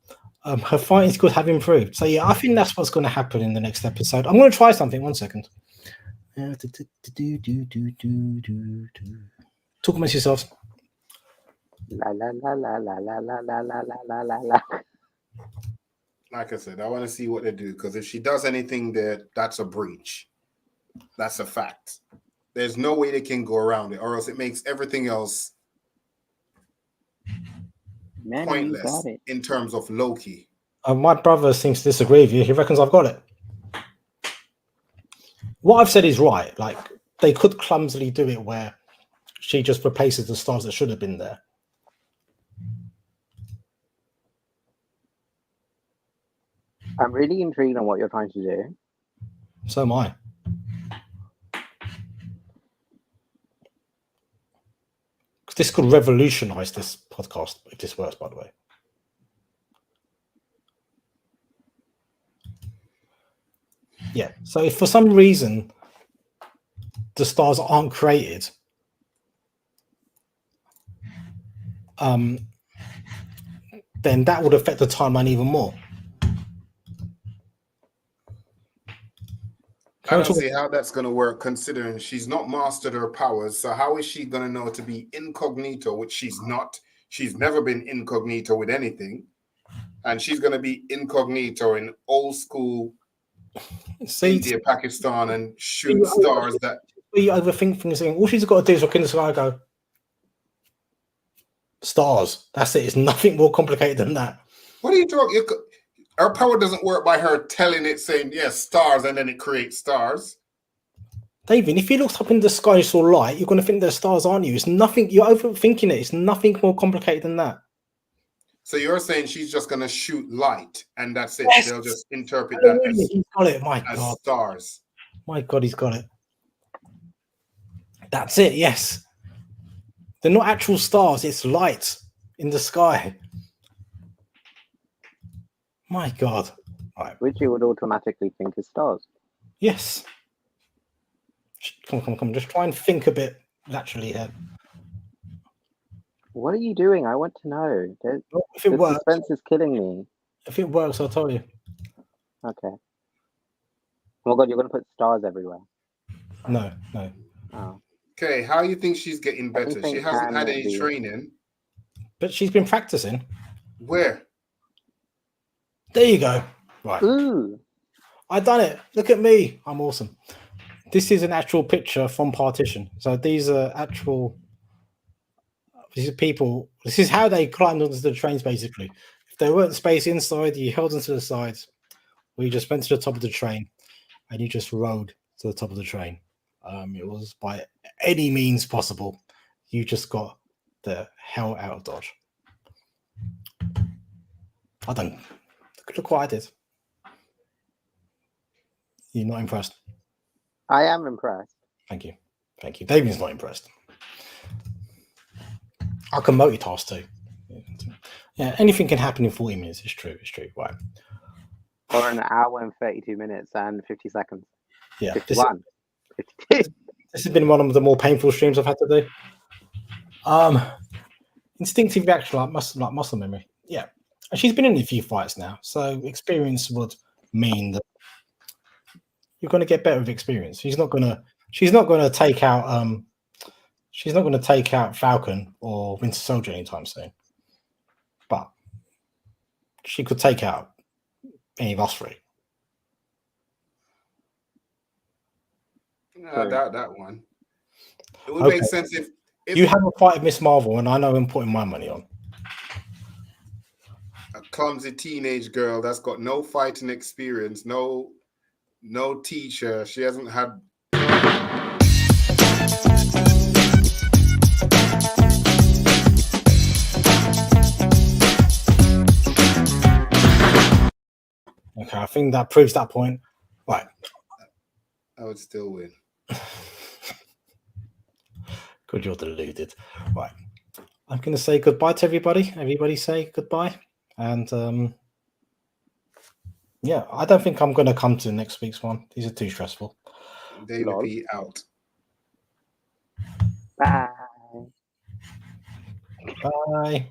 Her fighting skills have improved. So yeah, I think that's what's going to happen in the next episode. I'm going to try something. 1 second. Talk amongst yourselves. La la la la la la la la la la la la. Like I said, I want to see what they do, because if she does anything there, that's a breach. That's a fact. There's no way they can go around it, or else it makes everything else pointless in terms of Loki. My brother seems to disagree with you. He reckons I've got it. what I've said is right. Like, they could clumsily do it where she just replaces the stars that should have been there. I'm really intrigued on what you're trying to do. So am I. This could revolutionize this podcast if this works, by the way. Yeah. So if for some reason the stars aren't created, then that would affect the timeline even more. I don't see how that's going to work, considering she's not mastered her powers. So how is she going to know to be incognito, which she's not? She's never been incognito with anything. And she's going to be incognito in old school India, Pakistan, and shoot stars that... You overthink things. All she's got to do is look in the sky and go, stars. That's it. It's nothing more complicated than that. What are you talking? Her power doesn't work by her telling it, saying, yes, stars, and then it creates stars. David, if you looked up in the sky and saw light, you're going to think there's stars, aren't you? It's nothing. You're overthinking it. It's nothing more complicated than that. So you're saying she's just going to shoot light, and that's it. Yes. They'll just interpret that as, He's got it. My God. Stars. My God, he's got it. That's it. Yes. They're not actual stars. It's light in the sky. My God. Right. Which you would automatically think is stars. Yes. Come on. Just try and think a bit naturally here. What are you doing? I want to know. If it works, suspense is killing me. If it works, I'll tell you. Okay. Oh my God, you're going to put stars everywhere. No. Oh. Okay, how do you think she's getting better? She hasn't had any training. But she's been practicing. Where? There you go. Right. Ooh. I done it. Look at me. I'm awesome. This is an actual picture from Partition. So these are people. This is how they climbed onto the trains, basically. If there weren't space inside, you held onto the sides, or you just went to the top of the train and you just rode to the top of the train. It was by any means possible. You just got the hell out of Dodge. I don't look what I did. You're not impressed? I am impressed. Thank you. David's not impressed. I can multitask too. Yeah, anything can happen in 40 minutes. It's true. Right. Or an hour and 32 minutes and 50 seconds. Yeah. 51. This has been one of the more painful streams I've had to do. Instinctive reaction, like muscle memory. Yeah. And she's been in a few fights now, so experience would mean that you're going to get better with experience. She's not going to take out Falcon or Winter Soldier anytime soon. But she could take out any of us three. I doubt that one. It would make sense if you have a fight with Miss Marvel, and I know I'm putting my money on. A clumsy teenage girl that's got no fighting experience, no teacher. She hasn't had. Okay, I think that proves that point. Right. I would still win. Good, you're deluded. Right. I'm going to say goodbye to everybody. Everybody say goodbye. And yeah, I don't think I'm going to come to next week's one. These are too stressful. David P out. Bye. Bye.